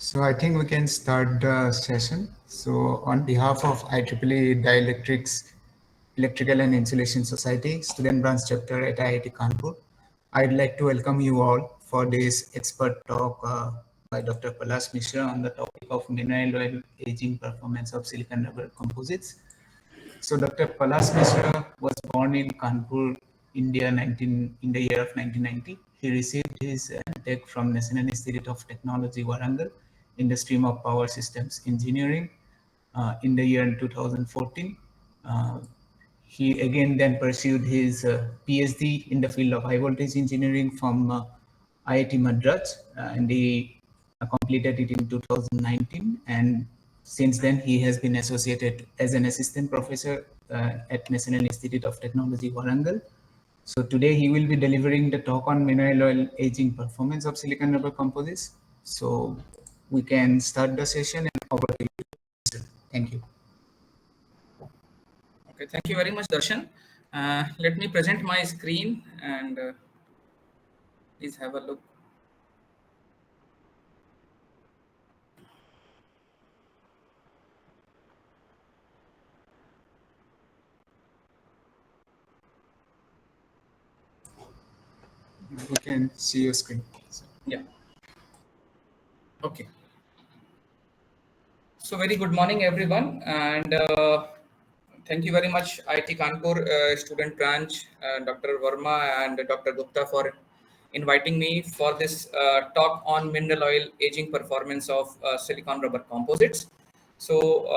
So I think we can start the session. So on behalf of IEEE Dielectrics Electrical and Insulation Society, Student Branch Chapter at IIT Kanpur, I'd like to welcome you all for this expert talk by Dr. Palash Mishra on the topic of mineral oil aging performance of silicon rubber composites. So Dr. Palash Mishra was born in Kanpur, India in the year of 1990. He received his MTech from National Institute of Technology, Warangal, in the stream of Power Systems Engineering in the year 2014. Uh, he again then pursued his PhD in the field of high voltage engineering from IIT Madras, and he completed it in 2019. And since then, he has been associated as an assistant professor at National Institute of Technology, Warangal. So today he will be delivering the talk on mineral oil aging performance of silicon rubber composites. So we can start the session and over to you. Thank you. Okay, thank you very much, Darshan. Let me present my screen and please have a look. We can see your screen. Yeah. Okay. So very good morning, everyone, and thank you very much, IIT Kanpur student branch, Dr. Verma and Dr. Gupta for inviting me for this talk on mineral oil aging performance of silicon rubber composites. So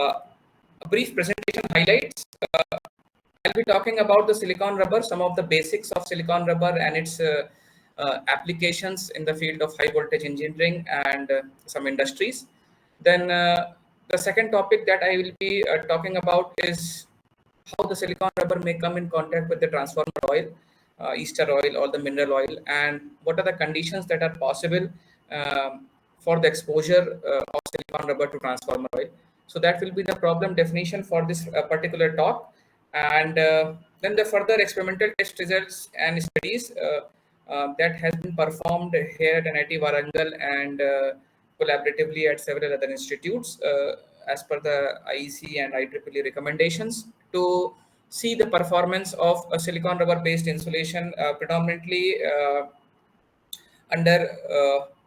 a brief presentation highlights. I'll be talking about the silicon rubber, some of the basics of silicon rubber and its applications in the field of high voltage engineering and some industries. Then the second topic that I will be talking about is how the silicon rubber may come in contact with the transformer oil, ester oil or the mineral oil, and what are the conditions that are possible for the exposure of silicon rubber to transformer oil. So that will be the problem definition for this particular talk. And then the further experimental test results and studies that has been performed here at NIT Warangal and collaboratively at several other institutes as per the IEC and IEEE recommendations to see the performance of a silicon rubber based insulation predominantly under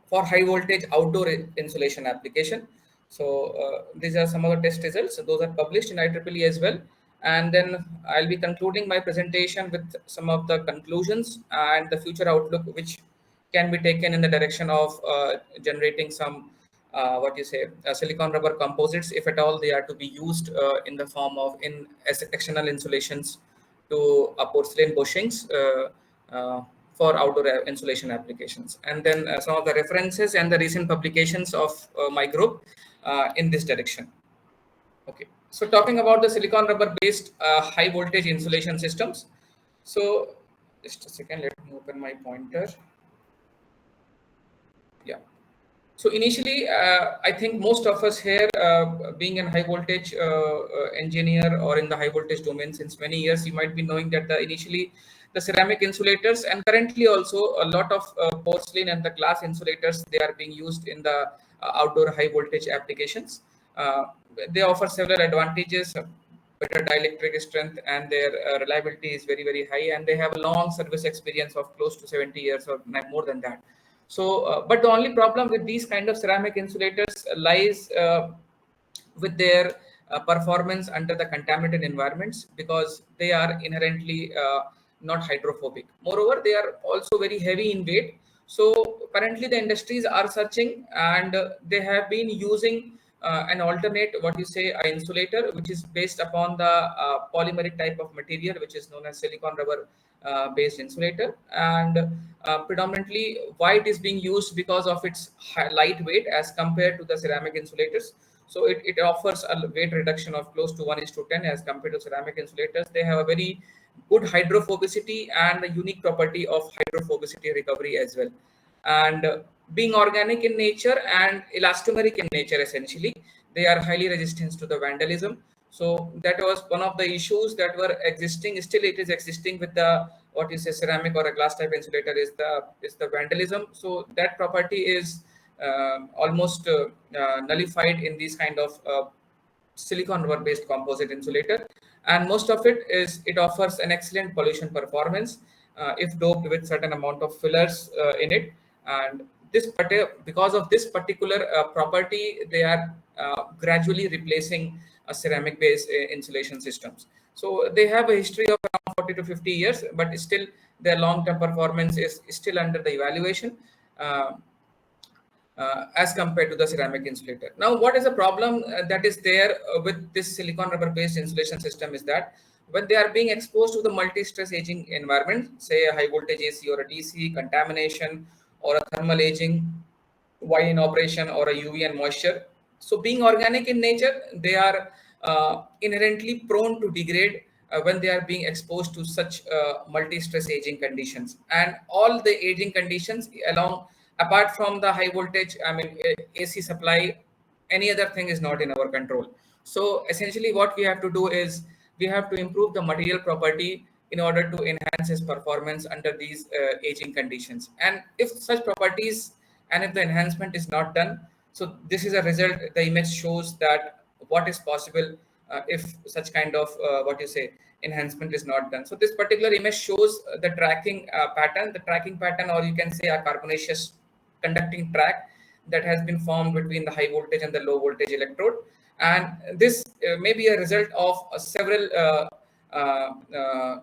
for high voltage outdoor insulation application. So these are some of the test results. Those are published in IEEE as well. And then I'll be concluding my presentation with some of the conclusions and the future outlook, which can be taken in the direction of generating some silicon rubber composites, if at all they are to be used in the form of as external insulations to porcelain bushings for outdoor insulation applications. And then some of the references and the recent publications of my group in this direction. Okay, so talking about the silicon rubber based high voltage insulation systems. So just a second, let me open my pointer. Yeah. So initially, I think most of us here, being a high voltage engineer or in the high voltage domain since many years, you might be knowing that initially the ceramic insulators and currently also a lot of porcelain and the glass insulators, they are being used in the outdoor high voltage applications. They offer several advantages, better dielectric strength, and their reliability is very, very high, and they have a long service experience of close to 70 years or more than that. So, but the only problem with these kind of ceramic insulators lies with their performance under the contaminated environments, because they are inherently not hydrophobic. Moreover, they are also very heavy in weight. So currently the industries are searching, and they have been using an alternate, insulator, which is based upon the polymeric type of material, which is known as silicon rubber based insulator. And predominantly why it is being used, because of its lightweight as compared to the ceramic insulators. So it offers a weight reduction of close to 1:10 as compared to ceramic insulators. They have a very good hydrophobicity and a unique property of hydrophobicity recovery as well. And being organic in nature and elastomeric in nature, essentially, they are highly resistant to the vandalism. So that was one of the issues that were existing. Still, it is existing with the ceramic or a glass type insulator is the vandalism. So that property is almost nullified in these kind of silicon rubber based composite insulator, and most of it offers an excellent pollution performance if doped with certain amount of fillers in it. And because of this particular property, they are gradually replacing ceramic based insulation systems. So they have a history of around 40 to 50 years, but still their long term performance is still under the evaluation. As compared to the ceramic insulator. Now, what is the problem that is there with this silicon rubber based insulation system is that when they are being exposed to the multi-stress aging environment, say a high voltage AC or a DC, contamination or a thermal aging while in operation, or a UV and moisture. So being organic in nature, they are inherently prone to degrade when they are being exposed to such multi-stress aging conditions. And all the aging conditions along, apart from the high voltage, I mean AC supply, any other thing is not in our control. So essentially what we have to do is we have to improve the material property in order to enhance its performance under these aging conditions. And if such properties, and if the enhancement is not done, so this is a result. The image shows that what is possible if such kind of what you say enhancement is not done. So this particular image shows the tracking pattern, or you can say a carbonaceous conducting track that has been formed between the high voltage and the low voltage electrode. And this may be a result of several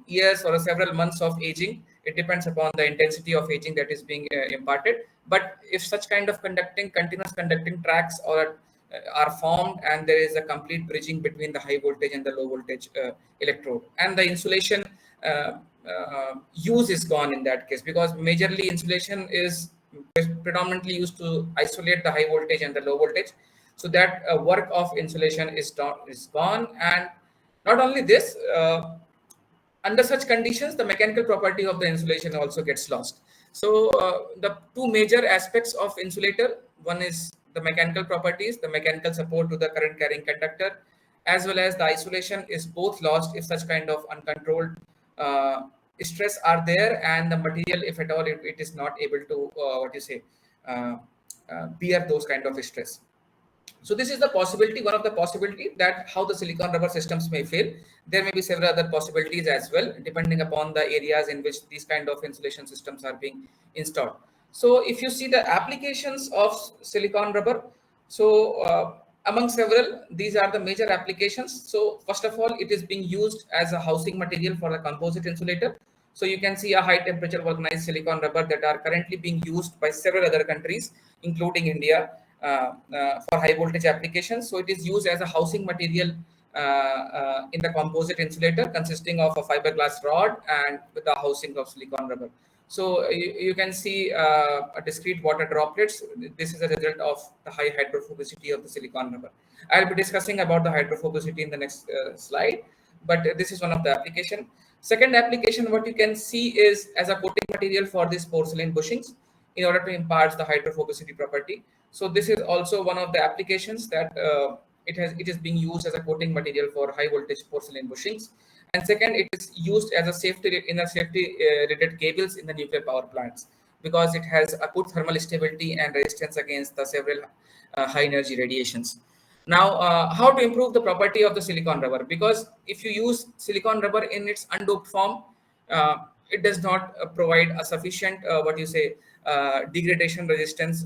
years or several months of aging. It depends upon the intensity of aging that is being imparted. But if such kind of continuous conducting tracks are formed, and there is a complete bridging between the high voltage and the low voltage electrode, and the insulation use is gone in that case, because majorly insulation is predominantly used to isolate the high voltage and the low voltage. So that work of insulation is gone. And not only this, under such conditions, the mechanical property of the insulation also gets lost. So the two major aspects of insulator, one is the mechanical properties, the mechanical support to the current carrying conductor, as well as the isolation, is both lost if such kind of uncontrolled uh, stress are there, and the material, if at all, it is not able to uh, bear those kind of stress. So this is the possibility, one of the possibility, that how the silicon rubber systems may fail. There may be several other possibilities as well, depending upon the areas in which these kind of insulation systems are being installed. So if you see the applications of silicon rubber, so among several, these are the major applications. So first of all, it is being used as a housing material for the composite insulator. So you can see a high temperature vulcanized silicon rubber that are currently being used by several other countries, including India, for high voltage applications. So it is used as a housing material in the composite insulator, consisting of a fiberglass rod and with the housing of silicon rubber. So you can see a discrete water droplets. This is a result of the high hydrophobicity of the silicon rubber. I'll be discussing about the hydrophobicity in the next slide, but this is one of the application. Second application, what you can see is as a coating material for this porcelain bushings in order to impart the hydrophobicity property. So this is also one of the applications that it is being used as a coating material for high voltage porcelain bushings. And second, it is used as a safety rated cables in the nuclear power plants, because it has a good thermal stability and resistance against the several high energy radiations. Now, how to improve the property of the silicon rubber? Because if you use silicon rubber in its undoped form, it does not provide a sufficient degradation resistance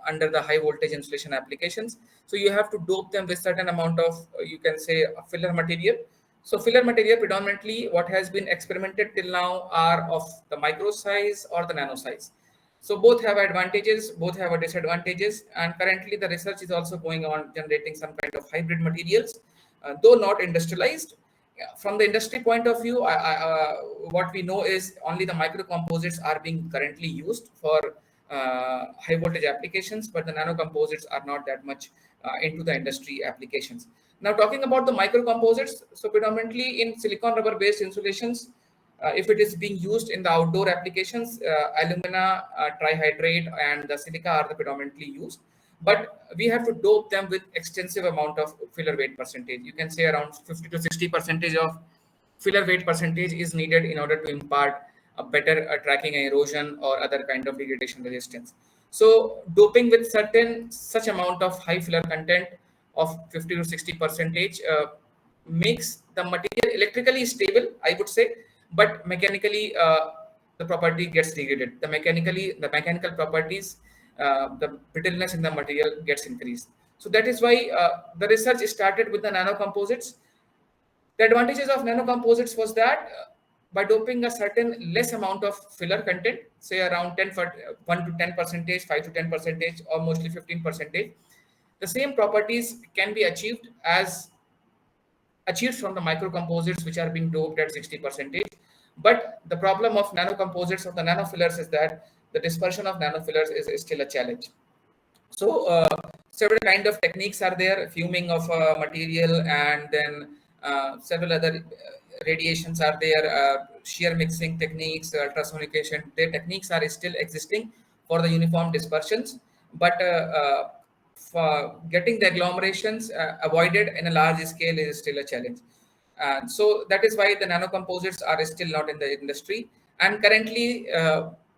under the high voltage insulation applications. So you have to dope them with certain amount of you can say a filler material. So filler material, predominantly what has been experimented till now, are of the micro size or the nano size. So both have advantages, both have a disadvantages, and currently the research is also going on generating some kind of hybrid materials, though not industrialized. Yeah, from the industry point of view, what we know is only the microcomposites are being currently used for high voltage applications, but the nanocomposites are not that much into the industry applications. Now, talking about the microcomposites, so predominantly in silicon rubber based insulations, if it is being used in the outdoor applications, alumina-tri-hydrate and the silica are the predominantly used. But we have to dope them with extensive amount of filler weight percentage. You can say around 50 to 60% of filler weight percentage is needed in order to impart a better tracking erosion or other kind of degradation resistance. So doping with certain such amount of high filler content of 50 to 60 percentage makes the material electrically stable, I would say, but mechanically the property gets degraded. The mechanical properties, the brittleness in the material gets increased. So that is why the research started with the nanocomposites. The advantages of nanocomposites was that by doping a certain less amount of filler content, say around 1 to 10 percentage, 5 to 10 percentage, or mostly 15 percentage, the same properties can be achieved from the microcomposites which are being doped at 60 percentage. But the problem of nanocomposites or the nanofillers is that the dispersion of nanofillers is still a challenge. So several kind of techniques are there, fuming of material, and then several other radiations are there, shear mixing techniques, ultrasonication. Their techniques are still existing for the uniform dispersions, but for getting the agglomerations avoided in a large scale is still a challenge. So that is why the nanocomposites are still not in the industry. And currently,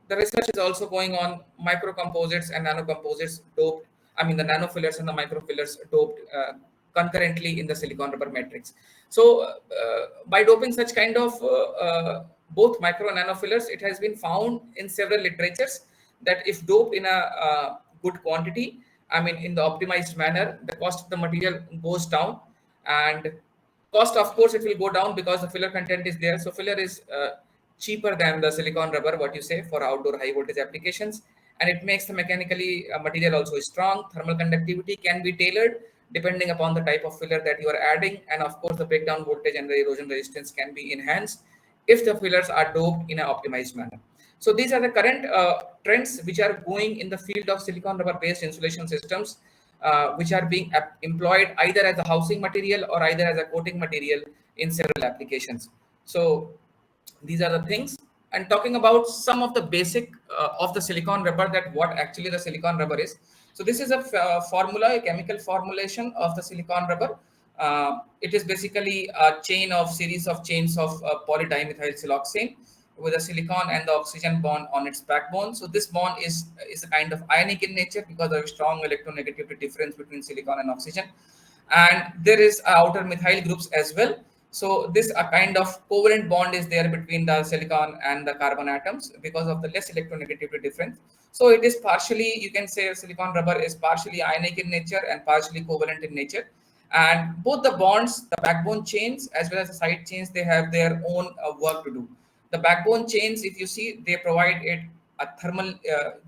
the research is also going on microcomposites and nanocomposites doped. I mean, the nanofillers and the microfillers doped concurrently in the silicon rubber matrix. So, by doping such kind of both micro and nanofillers, it has been found in several literatures that if doped in a good quantity, I mean, in the optimized manner, the cost of the material goes down, and cost, of course, it will go down because the filler content is there. So filler is cheaper than the silicon rubber, what you say, for outdoor high voltage applications, and it makes the mechanically material also strong. Thermal conductivity can be tailored depending upon the type of filler that you are adding, and of course the breakdown voltage and the erosion resistance can be enhanced if the fillers are doped in an optimized manner. So these are the current trends which are going in the field of silicon rubber based insulation systems, which are being employed either as a housing material or either as a coating material in several applications. So these are the things. And talking about some of the basic of the silicon rubber, that what actually the silicon rubber is. So this is a formula, a chemical formulation of the silicon rubber. It is basically a series of chains of polydimethyl siloxane with a silicon and the oxygen bond on its backbone. So this bond is a kind of ionic in nature because of a strong electronegativity difference between silicon and oxygen, and there is outer methyl groups as well. So this a kind of covalent bond is there between the silicon and the carbon atoms because of the less electronegativity difference. So it is partially, you can say, silicon rubber is partially ionic in nature and partially covalent in nature. And both the bonds, the backbone chains as well as the side chains, they have their own work to do. The backbone chains, if you see, they provide it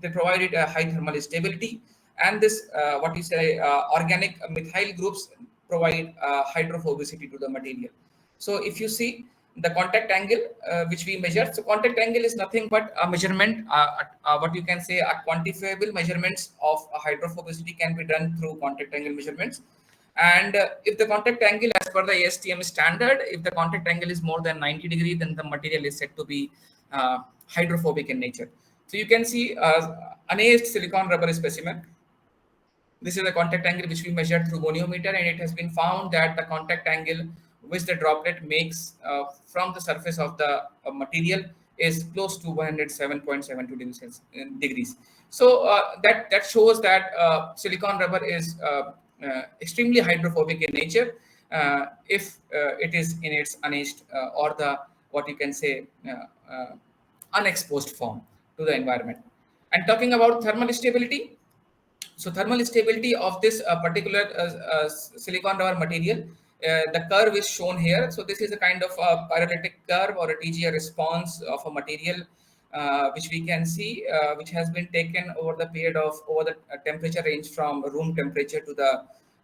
they provide it a high thermal stability, and this what you say organic methyl groups provide hydrophobicity to the material. So if you see the contact angle which we measure, so contact angle is nothing but a measurement, what you can say, a quantifiable measurements of hydrophobicity can be done through contact angle measurements. And if the contact angle as per the ASTM standard, if the contact angle is more than 90 degree, then the material is said to be hydrophobic in nature. So you can see an aged silicon rubber specimen. This is the contact angle which we measured through goniometer, and it has been found that the contact angle which the droplet makes from the surface of the material is close to 107.72 degrees. So that shows that silicon rubber is extremely hydrophobic in nature if it is in its unaged or the what you can say unexposed form to the environment. And talking about thermal stability, so thermal stability of this particular silicon rubber material, the curve is shown here. So this is a kind of a pyrolytic curve or a TGA response of a material, which we can see, which has been taken over the period of over the temperature range from room temperature to the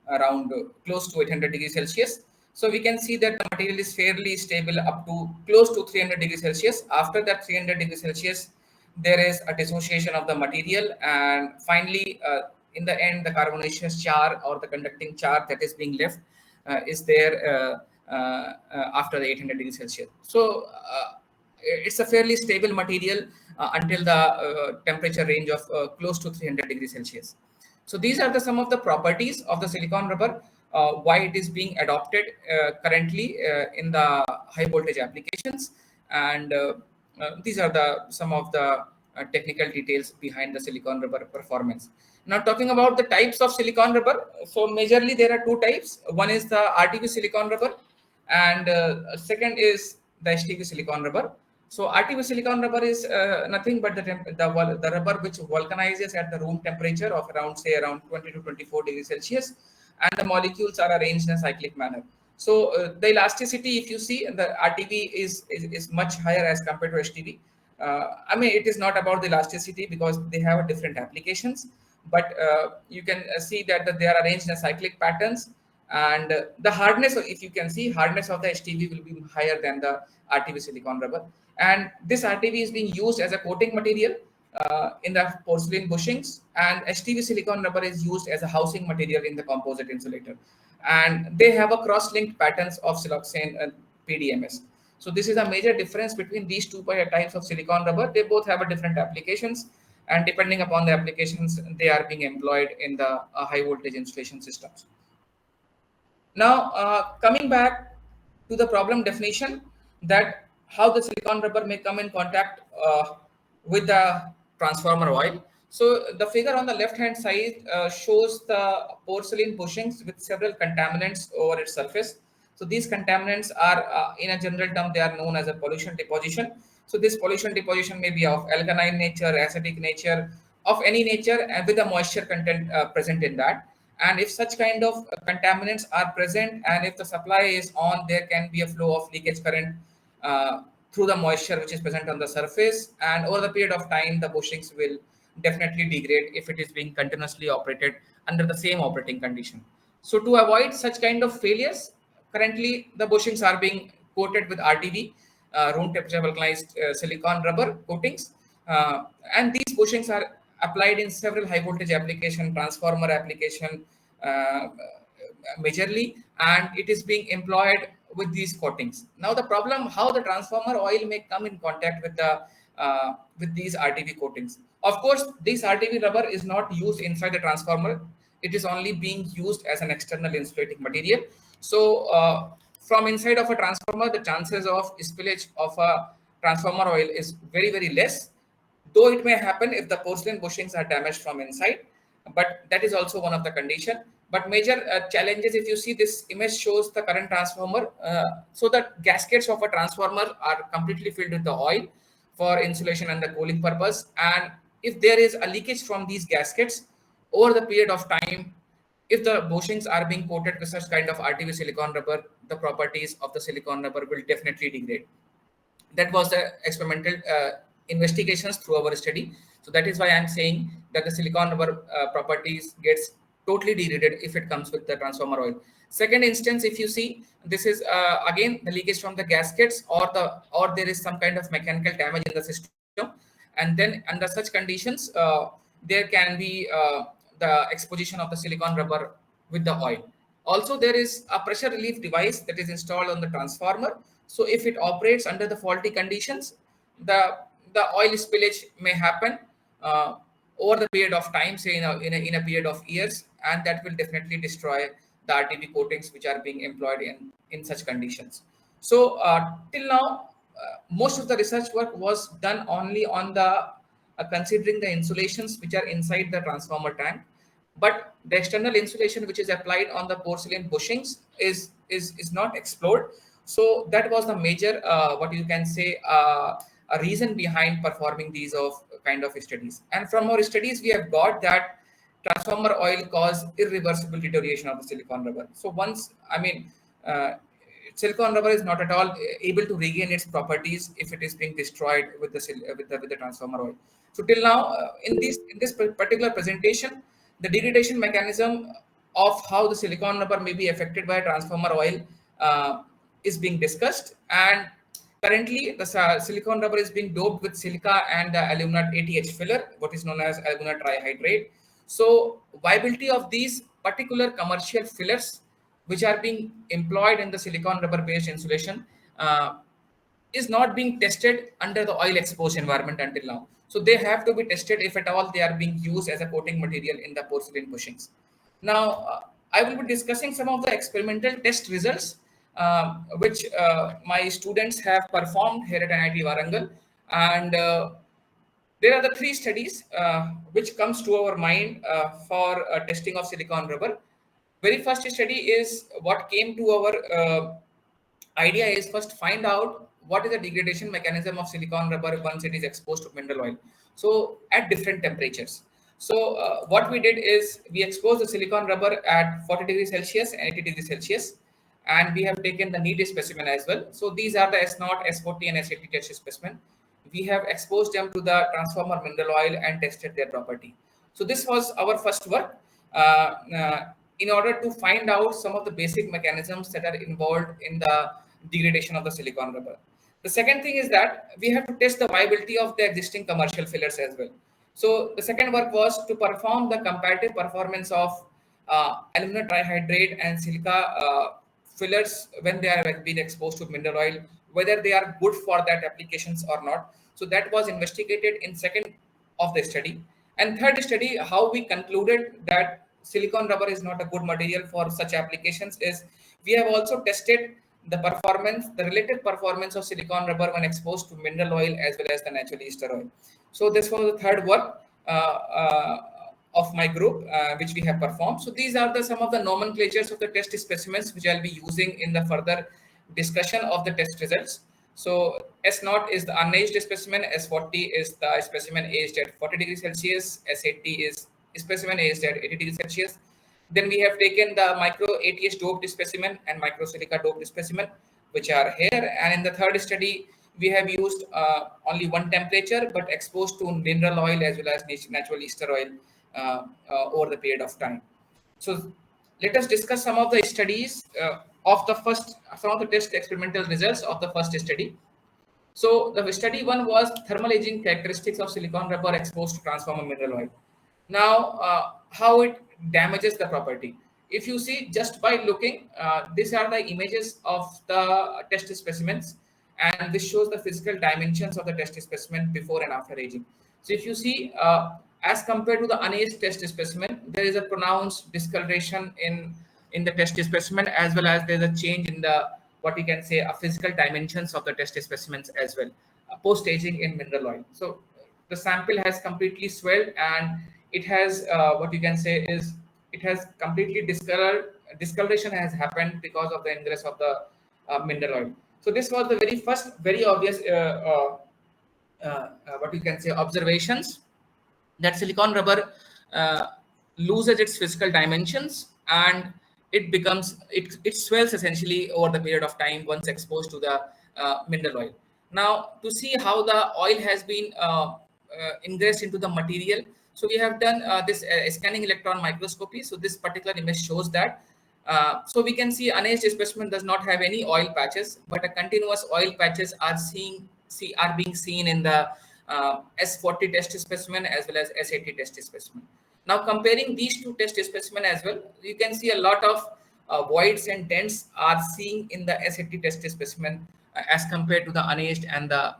around close to 800 degrees Celsius. So we can see that the material is fairly stable up to close to 300 degrees Celsius. After that 300 degrees Celsius, there is a dissociation of the material, and finally in the end the carbonaceous char or the conducting char that is being left is there after the 800 degrees Celsius. So it's a fairly stable material until the temperature range of close to 300 degrees Celsius. So these are the some of the properties of the silicon rubber, why it is being adopted currently in the high voltage applications, and these are the some of the technical details behind the silicon rubber performance. Now, talking about the types of silicon rubber, so majorly there are two types. One is the RTV silicon rubber, and second is the HTV silicon rubber. So RTV silicon rubber is nothing but the rubber which vulcanizes at the room temperature of around, say, around 20 to 24 degrees Celsius, and the molecules are arranged in a cyclic manner. So the elasticity, if you see, the RTV is much higher as compared to HTV. I mean, it is not about the elasticity because they have different applications, but you can see that they are arranged in cyclic patterns, and the hardness, if you can see, hardness of the HTV will be higher than the RTV silicon rubber. And this RTV is being used as a coating material in the porcelain bushings, and HTV silicon rubber is used as a housing material in the composite insulator. And they have a cross-linked patterns of siloxane and PDMS. So this is a major difference between these two types of silicon rubber. They both have a different applications, and depending upon the applications, they are being employed in the high voltage insulation systems. Now, coming back to the problem definition, that how the silicon rubber may come in contact with the transformer oil. So the figure on the left hand side shows the porcelain bushings with several contaminants over its surface. So these contaminants are, in a general term, they are known as a pollution deposition. So this pollution deposition may be of alkaline nature, acidic nature, of any nature, and with a moisture content present in that. And if such kind of contaminants are present, and if the supply is on, there can be a flow of leakage current through the moisture which is present on the surface, and over the period of time the bushings will definitely degrade if it is being continuously operated under the same operating condition. So to avoid such kind of failures, currently the bushings are being coated with RTV, room temperature vulcanized silicon rubber coatings, and these bushings are applied in several high voltage application, transformer application majorly, and it is being employed with these coatings. Now the problem, how the transformer oil may come in contact with these RTV coatings. Of course, this RTV rubber is not used inside the transformer. It is only being used as an external insulating material. So from inside of a transformer, the chances of spillage of a transformer oil is very, very less, though it may happen if the porcelain bushings are damaged from inside, but that is also one of the condition. But major challenges, if you see, this image shows the current transformer. So the gaskets of a transformer are completely filled with the oil for insulation and the cooling purpose, and if there is a leakage from these gaskets over the period of time, if the bushings are being coated with such kind of RTV silicon rubber, the properties of the silicon rubber will definitely degrade. That was the experimental investigations through our study. So that is why I'm saying that the silicon rubber properties gets totally degraded if it comes with the transformer oil. Second instance, if you see, this is again the leakage from the gaskets, or there is some kind of mechanical damage in the system, and then under such conditions there can be the exposition of the silicon rubber with the oil. Also, there is a pressure relief device that is installed on the transformer. So if it operates under the faulty conditions, the oil spillage may happen over the period of time, say in a period of years, and that will definitely destroy the RTV coatings which are being employed in such conditions. So till now, most of the research work was done only on the considering the insulations which are inside the transformer tank, but the external insulation which is applied on the porcelain bushings is not explored. So that was the major what you can say a reason behind performing these of kind of studies. And from our studies we have got that transformer oil cause irreversible deterioration of the silicon rubber. So once, I mean, silicon rubber is not at all able to regain its properties if it is being destroyed with the transformer oil. So till now, in this particular presentation, the degradation mechanism of how the silicon rubber may be affected by transformer oil is being discussed. And currently, the silicon rubber is being doped with silica and the alumina-ATH filler, what is known as alumina-tri-hydrate. So viability of these particular commercial fillers which are being employed in the silicon rubber based insulation is not being tested under the oil exposed environment until now. So they have to be tested if at all they are being used as a coating material in the porcelain bushings. Now, I will be discussing some of the experimental test results which my students have performed here at NIT Warangal. And There are the three studies which comes to our mind for testing of silicon rubber. Very first study is what came to our idea is first find out what is the degradation mechanism of silicon rubber once it is exposed to mineral oil. So at different temperatures. So what we did is we exposed the silicon rubber at 40 degrees Celsius and 80 degrees Celsius, and we have taken the neat specimen as well. So these are the S0, S40 and S80 test specimen. We have exposed them to the transformer mineral oil and tested their property. So this was our first work in order to find out some of the basic mechanisms that are involved in the degradation of the silicon rubber. The second thing is that we have to test the viability of the existing commercial fillers as well. So the second work was to perform the comparative performance of alumina-tri-hydrate and silica fillers when they are being exposed to mineral oil, whether they are good for that applications or not. So that was investigated in second of the study. And third study, how we concluded that silicon rubber is not a good material for such applications is we have also tested the performance, the relative performance of silicon rubber when exposed to mineral oil as well as the natural ester oil. So this was the third work of my group which we have performed. So these are the some of the nomenclatures of the test specimens which I'll be using in the further discussion of the test results. So S0 is the unaged specimen, S40 is the specimen aged at 40 degrees Celsius, S80 is specimen aged at 80 degrees Celsius. Then we have taken the micro ATH doped specimen and micro silica doped specimen, which are here. And in the third study, we have used only one temperature, but exposed to mineral oil as well as natural ester oil over the period of time. So let us discuss some of the studies of the first, some of the test experimental results of the first study. So the study one was thermal aging characteristics of silicon rubber exposed to transformer mineral oil. Now, how it damages the property. If you see just by looking, these are the images of the test specimens, and this shows the physical dimensions of the test specimen before and after aging. So if you see, as compared to the unaged test specimen, there is a pronounced discoloration in the test specimen, as well as there's a change in the what you can say a physical dimensions of the test specimens as well post aging in mineral oil. So the sample has completely swelled, and it has what you can say is it has completely discolored. Discoloration has happened because of the ingress of the mineral oil. So this was the very first, very obvious what you can say observations that silicon rubber uh, loses its physical dimensions, and it swells essentially over the period of time once exposed to the mineral oil. Now to see how the oil has been ingressed into the material, so we have done this scanning electron microscopy. So this particular image shows that so we can see unaged specimen does not have any oil patches, but a continuous oil patches are being seen in the S40 test specimen as well as S80 test specimen. Now comparing these two test specimen as well, you can see a lot of voids and dents are seen in the S80 test specimen as compared to the unaged and the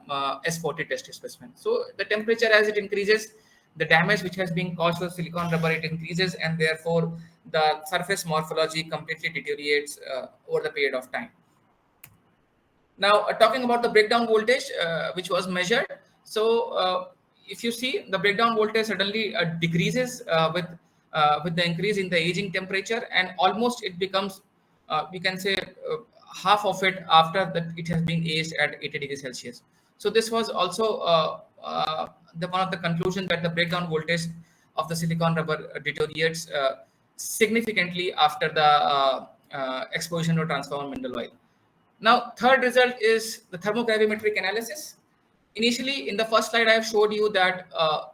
S40 test specimen. So the temperature as it increases, the damage which has been caused for silicon rubber it increases, and therefore the surface morphology completely deteriorates over the period of time. Now, talking about the breakdown voltage, which was measured. So, if you see, the breakdown voltage suddenly decreases with the increase in the aging temperature, and almost it becomes, we can say, half of it after that it has been aged at 80 degrees Celsius. So, this was also the one of the conclusion that the breakdown voltage of the silicon rubber deteriorates significantly after the exposure to transformer mineral oil. Now, third result is the thermogravimetric analysis. Initially, in the first slide, I have showed you that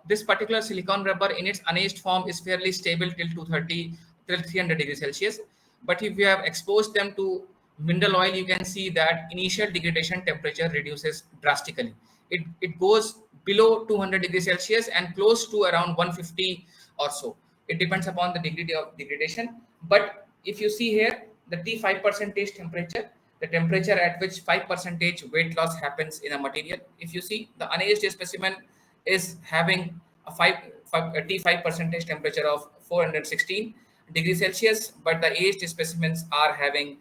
this particular silicon rubber in its unaged form is fairly stable till 230, till 300 degrees Celsius. But if you have exposed them to mineral oil, you can see that initial degradation temperature reduces drastically. It goes below 200 degrees Celsius and close to around 150 or so. It depends upon the degree of degradation. But if you see here, the T5 percentage temperature, the temperature at which 5% weight loss happens in a material. If you see, the unaged specimen is having a T5 percentage temperature of 416 degrees Celsius, but the aged specimens are having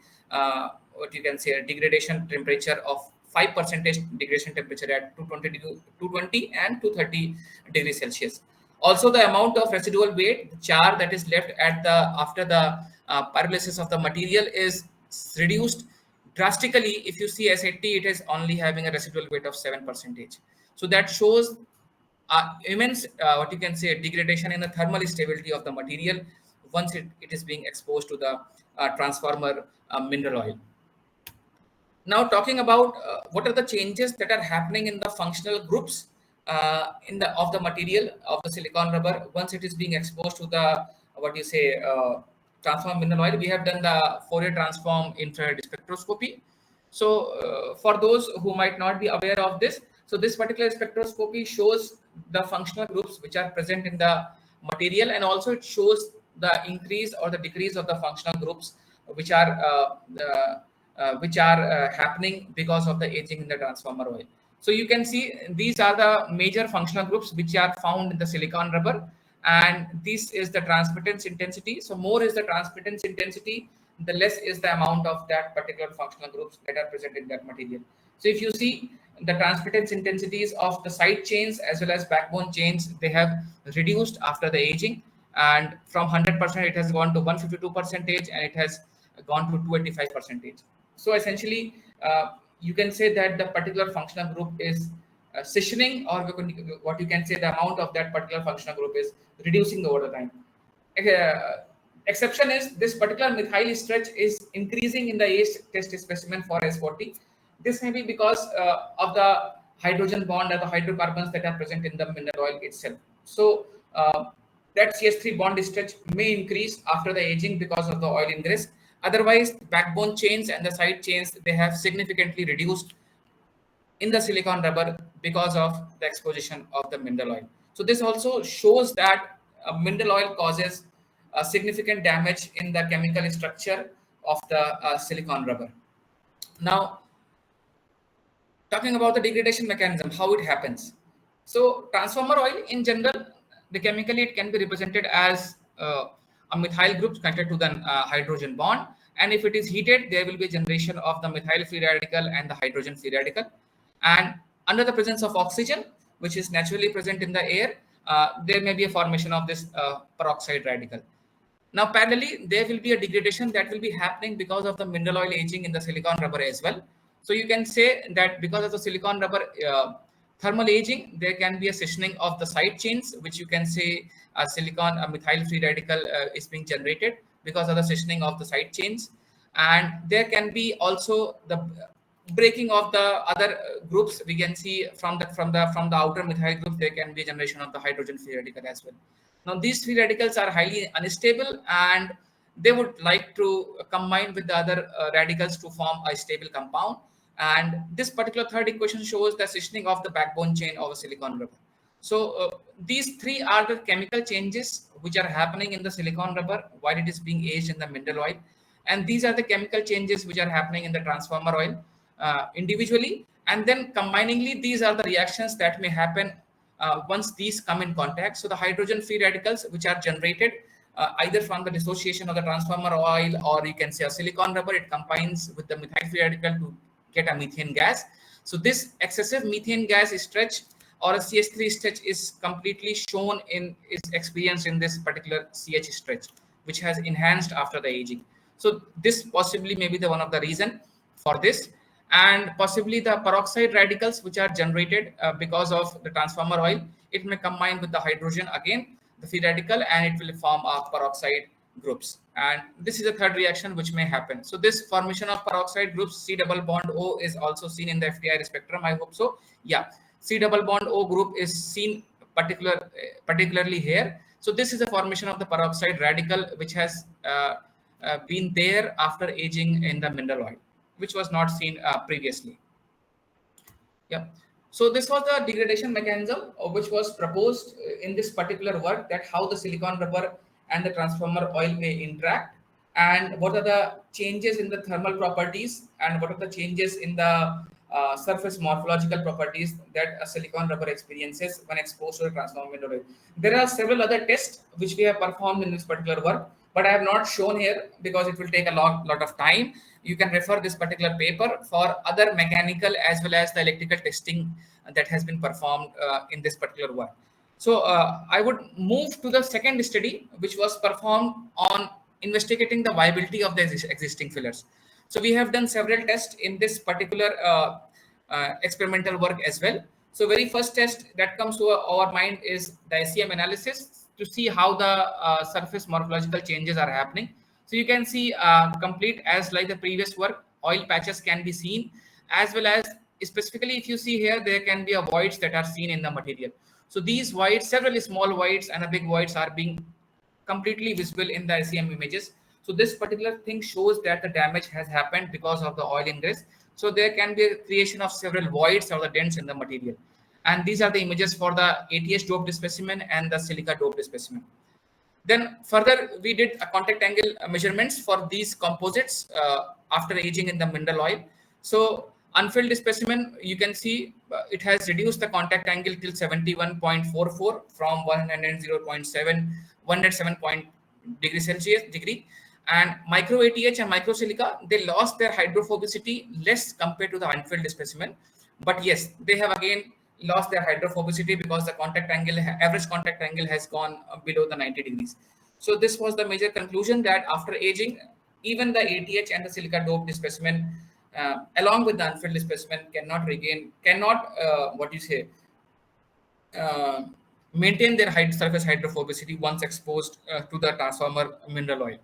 what you can say a degradation temperature of 5% degradation temperature at 220 and 230 degrees Celsius. Also, the amount of residual weight, the char that is left at the after the pyrolysis of the material is reduced drastically. If you see S80, it is only having a residual weight of 7%. So that shows immense, what you can say, degradation in the thermal stability of the material once it is being exposed to the transformer mineral oil. Now, talking about what are the changes that are happening in the functional groups in the of the material of the silicon rubber once it is being exposed to the what you say transform mineral oil. We have done the Fourier transform infrared spectroscopy. So, for those who might not be aware of this, so this particular spectroscopy shows the functional groups which are present in the material, and also it shows the increase or the decrease of the functional groups which are happening because of the aging in the transformer oil. So you can see these are the major functional groups which are found in the silicon rubber, and this is the transmittance intensity. So more is the transmittance intensity, the less is the amount of that particular functional groups that are present in that material. So if you see the transmittance intensities of the side chains as well as backbone chains, they have reduced after the aging, and from 100% it has gone to 152%, and it has gone to 285%. So essentially, you can say that the particular functional group is scissioning, or what you can say, the amount of that particular functional group is reducing over the time. Uh, Exception is this particular methyl stretch is increasing in the age test specimen for S40. This may be because of the hydrogen bond or the hydrocarbons that are present in the mineral oil itself. So that CS3 bond stretch may increase after the aging because of the oil ingress. Otherwise, backbone chains and the side chains, they have significantly reduced in the silicon rubber because of the exposition of the mineral oil. So this also shows that mineral oil causes significant damage in the chemical structure of the silicon rubber. Now, talking about the degradation mechanism, how it happens. So transformer oil in general, the chemically it can be represented as a methyl group connected to the hydrogen bond, and if it is heated, there will be a generation of the methyl free radical and the hydrogen free radical, and under the presence of oxygen, which is naturally present in the air, there may be a formation of this peroxide radical. Now, parallelly, there will be a degradation that will be happening because of the mineral oil aging in the silicon rubber as well. So you can say that because of the silicon rubber thermal aging, there can be a scissioning of the side chains, which you can say silicon methyl free radical is being generated because of the scissioning of the side chains, and there can be also the breaking of the other groups. We can see from the outer methyl group, there can be a generation of the hydrogen free radical as well. Now, these free radicals are highly unstable, and they would like to combine with the other radicals to form a stable compound. And this particular third equation shows the scissioning of the backbone chain of a silicon rubber. So these three are the chemical changes which are happening in the silicon rubber while it is being aged in the mineral oil. And these are the chemical changes which are happening in the transformer oil individually. And then combiningly, these are the reactions that may happen once these come in contact. So the hydrogen free radicals which are generated either from the dissociation of the transformer oil, or you can say a silicon rubber, it combines with the methyl free radical to get a methane gas. So this excessive methane gas stretch or a CH3 stretch is completely shown in is experienced in this particular CH stretch, which has enhanced after the aging. So this possibly may be the one of the reason for this, and possibly the peroxide radicals which are generated because of the transformer oil, it may combine with the hydrogen again, the free radical, and it will form a peroxide groups. And this is a third reaction which may happen. So this formation of peroxide groups, C double bond O, is also seen in the FTIR spectrum. I hope so. Yeah, C double bond O group is seen particularly here. So this is a formation of the peroxide radical which has been there after aging in the mineral oil, which was not seen previously. Yeah. So this was the degradation mechanism which was proposed in this particular work, that how the silicon rubber and the transformer oil may interact, and what are the changes in the thermal properties, and what are the changes in the surface morphological properties that a silicon rubber experiences when exposed to the transformer mineral oil. There are several other tests which we have performed in this particular work, but I have not shown here because it will take a lot of time. You can refer this particular paper for other mechanical as well as the electrical testing that has been performed in this particular work. So I would move to the second study, which was performed on investigating the viability of the existing fillers. So we have done several tests in this particular experimental work as well. So very first test that comes to our mind is the SEM analysis to see how the surface morphological changes are happening. So you can see complete as like the previous work, oil patches can be seen, as well as specifically if you see here, there can be a voids that are seen in the material. So these voids, several small voids and a big voids are being completely visible in the SEM images. So this particular thing shows that the damage has happened because of the oil ingress. So there can be a creation of several voids or the dents in the material. And these are the images for the ATH doped specimen and the silica doped specimen. Then further, we did a contact angle measurements for these composites after aging in the mineral oil. So unfilled specimen, you can see it has reduced the contact angle till 71.44 from 107 degree Celsius degree. And micro ATH and micro silica, they lost their hydrophobicity less compared to the unfilled specimen. But yes, they have again lost their hydrophobicity because the contact angle, average contact angle has gone below the 90 degrees. So this was the major conclusion that after aging, even the ATH and the silica doped specimen, along with the unfilled specimen, cannot what you say, uh, maintain their surface hydrophobicity once exposed to the transformer mineral oil.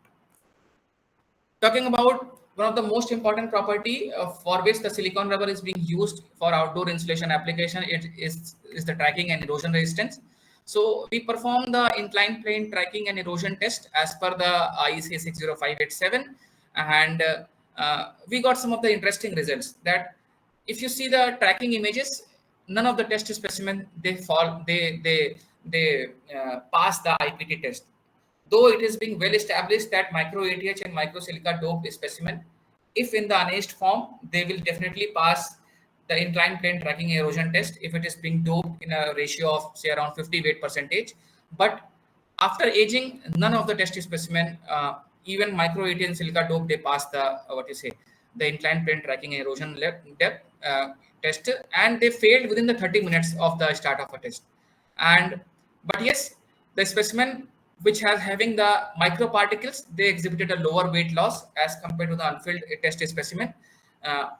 Talking about one of the most important property for which the silicon rubber is being used for outdoor insulation application, it is the tracking and erosion resistance. So we perform the inclined plane tracking and erosion test as per the IEC 60587, and we got some of the interesting results that if you see the tracking images, none of the test specimen they pass the IPT test, though it is being well established that micro ATH and micro silica doped specimen, if in the unaged form, they will definitely pass the inclined plane tracking erosion test if it is being doped in a ratio of say around 50 weight percentage. But after aging, none of the test specimen, even micro ATH and silica dope, they pass the what you say, the inclined plane tracking erosion depth test, and they failed within the 30 minutes of the start of a test. And but yes, the specimen which has having the microparticles, they exhibited a lower weight loss as compared to the unfilled test specimen.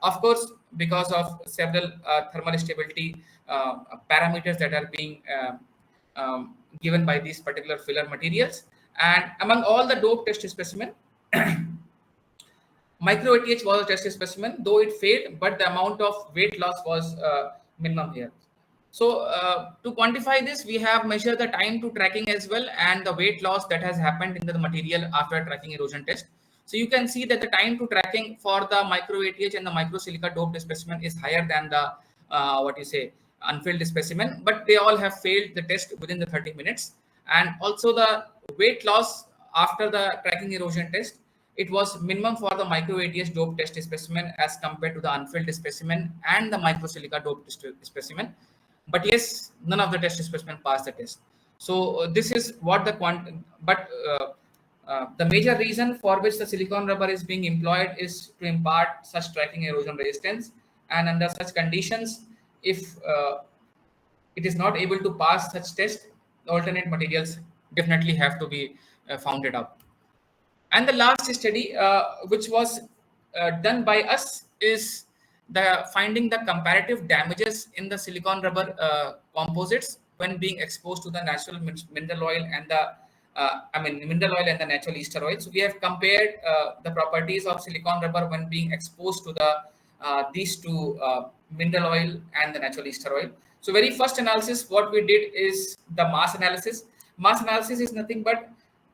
Of course, because of several thermal stability parameters that are being given by these particular filler materials. And among all the dope test specimen, micro ATH was a test specimen, though it failed, but the amount of weight loss was minimum here. So to quantify this, we have measured the time to tracking as well and the weight loss that has happened in the material after tracking erosion test. So you can see that the time to tracking for the micro ATH and the micro silica doped specimen is higher than the what you say unfilled specimen, but they all have failed the test within the 30 minutes. And also the weight loss after the tracking erosion test, it was minimum for the micro ATH dope test specimen as compared to the unfilled specimen and the micro silica dope specimen. But yes, none of the test specimen passed the test. So this is what the the major reason for which the silicon rubber is being employed is to impart such tracking erosion resistance. And under such conditions, if it is not able to pass such test, the alternate materials definitely have to be founded up. And the last study, which was done by us, is the finding the comparative damages in the silicon rubber composites when being exposed to the natural mineral oil and the mineral oil and the natural ester oil. So we have compared the properties of silicon rubber when being exposed to the these two mineral oil and the natural ester oil. So very first analysis, what we did is the mass analysis. Mass analysis is nothing but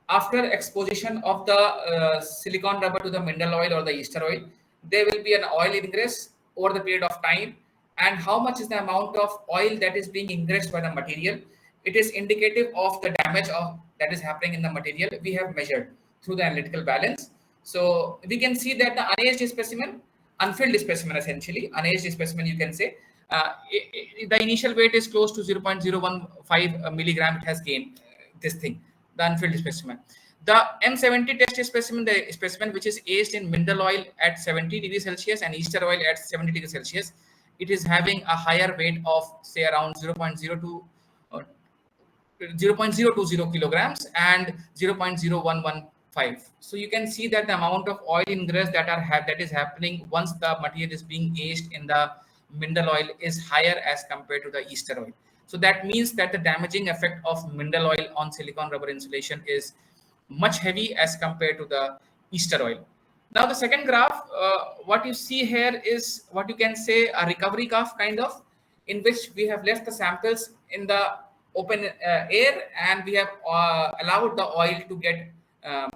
after exposition of the silicon rubber to the mineral oil or the ester oil, there will be an oil ingress over the period of time. And how much is the amount of oil that is being ingressed by the material? It is indicative of the damage of that is happening in the material. We have measured through the analytical balance. So we can see that the unaged specimen, unfilled specimen essentially, unaged specimen you can say, the initial weight is close to 0.015 milligram. It has gained this thing, the unfilled specimen. The M70 test specimen, the specimen which is aged in mineral oil at 70 degrees Celsius and ester oil at 70 degrees Celsius, it is having a higher weight of say around 0.02 uh, 0.020 kilograms and 0.0115. So you can see that the amount of oil ingress that is happening once the material is being aged in the mineral oil is higher as compared to the ester oil. So that means that the damaging effect of mineral oil on silicon rubber insulation is much heavy as compared to the ester oil. Now the second graph, what you see here is what you can say a recovery graph kind of, in which we have left the samples in the open air and we have allowed the oil to get um,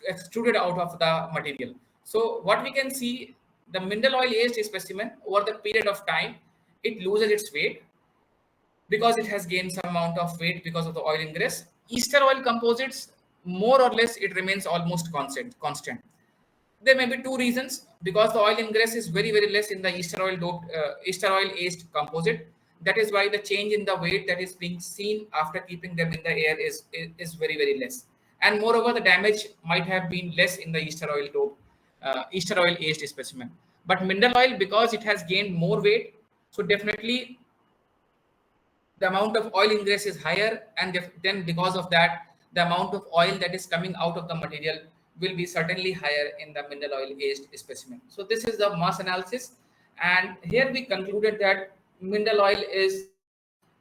extruded out of the material. So what we can see, the mineral oil aged specimen over the period of time, it loses its weight because it has gained some amount of weight because of the oil ingress. Ester oil composites, more or less, it remains almost constant. There may be two reasons: because the oil ingress is very less in the ester oil aged composite. That is why the change in the weight that is being seen after keeping them in the air is very less. And moreover, the damage might have been less in the ester oil aged specimen. But mineral oil, because it has gained more weight, so definitely the amount of oil ingress is higher, and then because of that, the amount of oil that is coming out of the material will be certainly higher in the mineral oil aged specimen. So this is the mass analysis, and here we concluded that mineral oil is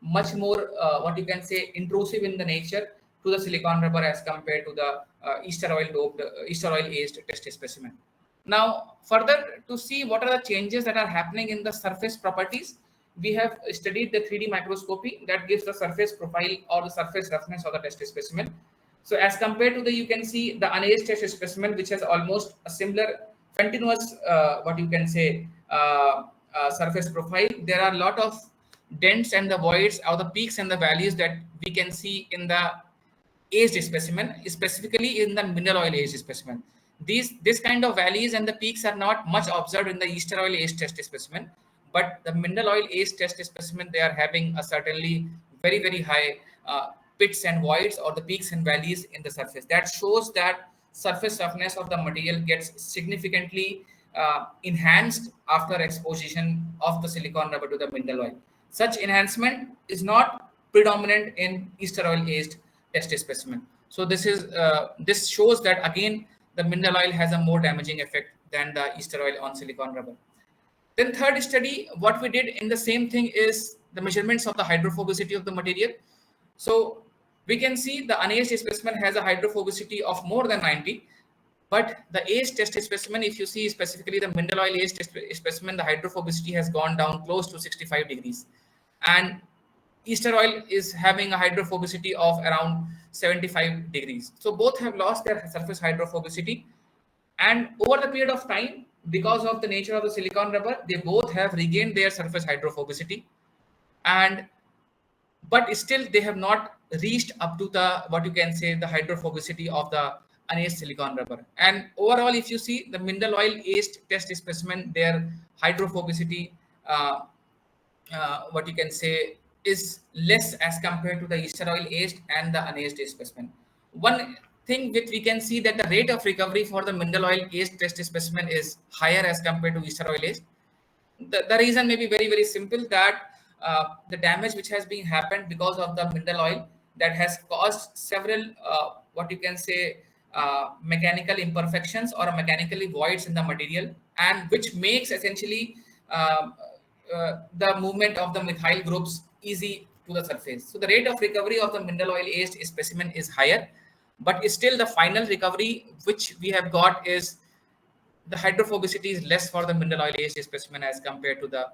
much more what you can say intrusive in the nature to the silicon rubber as compared to the ester oil aged test specimen. Now, further to see what are the changes that are happening in the surface properties, we have studied the 3D microscopy that gives the surface profile or the surface roughness of the test specimen. So as compared to the, you can see the unaged test specimen, which has almost a similar continuous, what you can say, surface profile. There are a lot of dents and the voids or the peaks and the values that we can see in the aged specimen, specifically in the mineral oil aged specimen. This kind of valleys and the peaks are not much observed in the ester oil aged test specimen, but the mineral oil aged test specimen, they are having a certainly very high pits and voids or the peaks and valleys in the surface. That shows that surface roughness of the material gets significantly enhanced after exposition of the silicon rubber to the mineral oil. Such enhancement is not predominant in ester oil aged test specimen. So this shows that again the mineral oil has a more damaging effect than the ester oil on silicon rubber. Then third study, what we did in the same thing is the measurements of the hydrophobicity of the material. So we can see the unaged specimen has a hydrophobicity of more than 90, but the aged test specimen, if you see specifically the mineral oil aged test specimen, the hydrophobicity has gone down close to 65 degrees. And ester oil is having a hydrophobicity of around 75 degrees. So both have lost their surface hydrophobicity. And over the period of time, because of the nature of the silicon rubber, they both have regained their surface hydrophobicity. And but still they have not reached up to the what you can say the hydrophobicity of the unaged silicon rubber. And overall, if you see the mineral oil aged test specimen, their hydrophobicity what you can say is less as compared to the ester oil aged and the unaged specimen. One thing which we can see that the rate of recovery for the mineral oil aged test specimen is higher as compared to ester oil aged. The reason may be very simple, that the damage which has been happened because of the mineral oil, that has caused several what you can say mechanical imperfections or mechanically voids in the material, and which makes essentially the movement of the methyl groups easy to the surface. So the rate of recovery of the mineral oil aged specimen is higher, but still the final recovery which we have got is the hydrophobicity is less for the mineral oil aged specimen as compared to the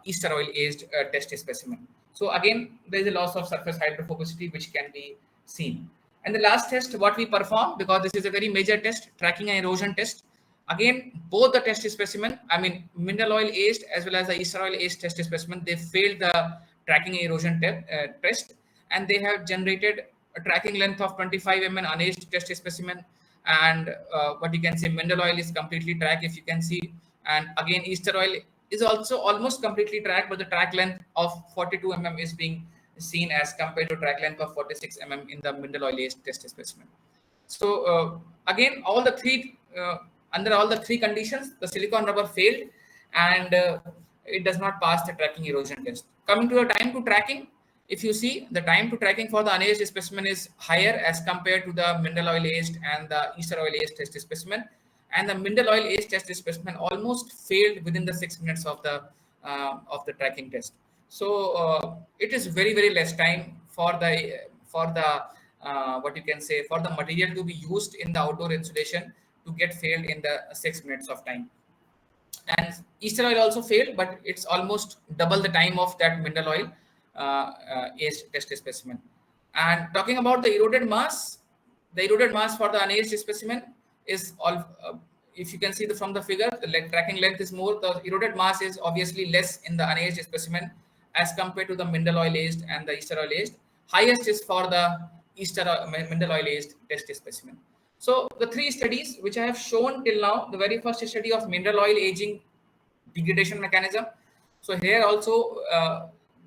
ester oil aged test specimen. So again, there is a loss of surface hydrophobicity which can be seen. And the last test what we perform, because this is a very major test, tracking and erosion test. Again, both the test specimen, I mean mineral oil aged as well as the ester oil aged test specimen, they failed the tracking and erosion test, and they have generated a tracking length of 25 mm unaged test specimen, and what you can say mineral oil is completely tracked, if you can see. And again, ester oil is also almost completely tracked, but the track length of 42 mm is being seen as compared to track length of 46 mm in the mineral oil aged test specimen. So again, all the three under all the three conditions, the silicon rubber failed, and it does not pass the tracking erosion test. Coming to the time to tracking, if you see, the time to tracking for the unaged specimen is higher as compared to the mineral oil aged and the ester oil aged test specimen, and the mineral oil aged test specimen almost failed within the 6 minutes of the tracking test. So it is very less time for the what you can say, for the material to be used in the outdoor insulation to get failed in the 6 minutes of time. And ester oil also failed, but it's almost double the time of that mineral oil aged test specimen. And talking about the eroded mass for the unaged specimen is all. If you can see from the figure, the tracking length is more. The eroded mass is obviously less in the unaged specimen as compared to the mineral oil aged and the ester oil aged. Highest is for the mineral oil aged test specimen. So the three studies which I have shown till now, the very first study of mineral oil aging degradation mechanism. So here also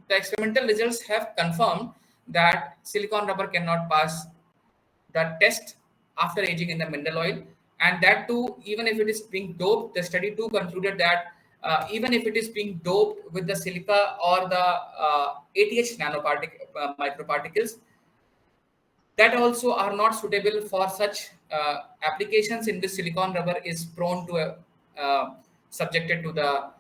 the experimental results have confirmed that silicon rubber cannot pass the test after aging in the mineral oil, and that too even if it is being doped. The study too concluded that even if it is being doped with the silica or the ATH microparticles, that also are not suitable for such applications in which silicon rubber is prone to subjected to the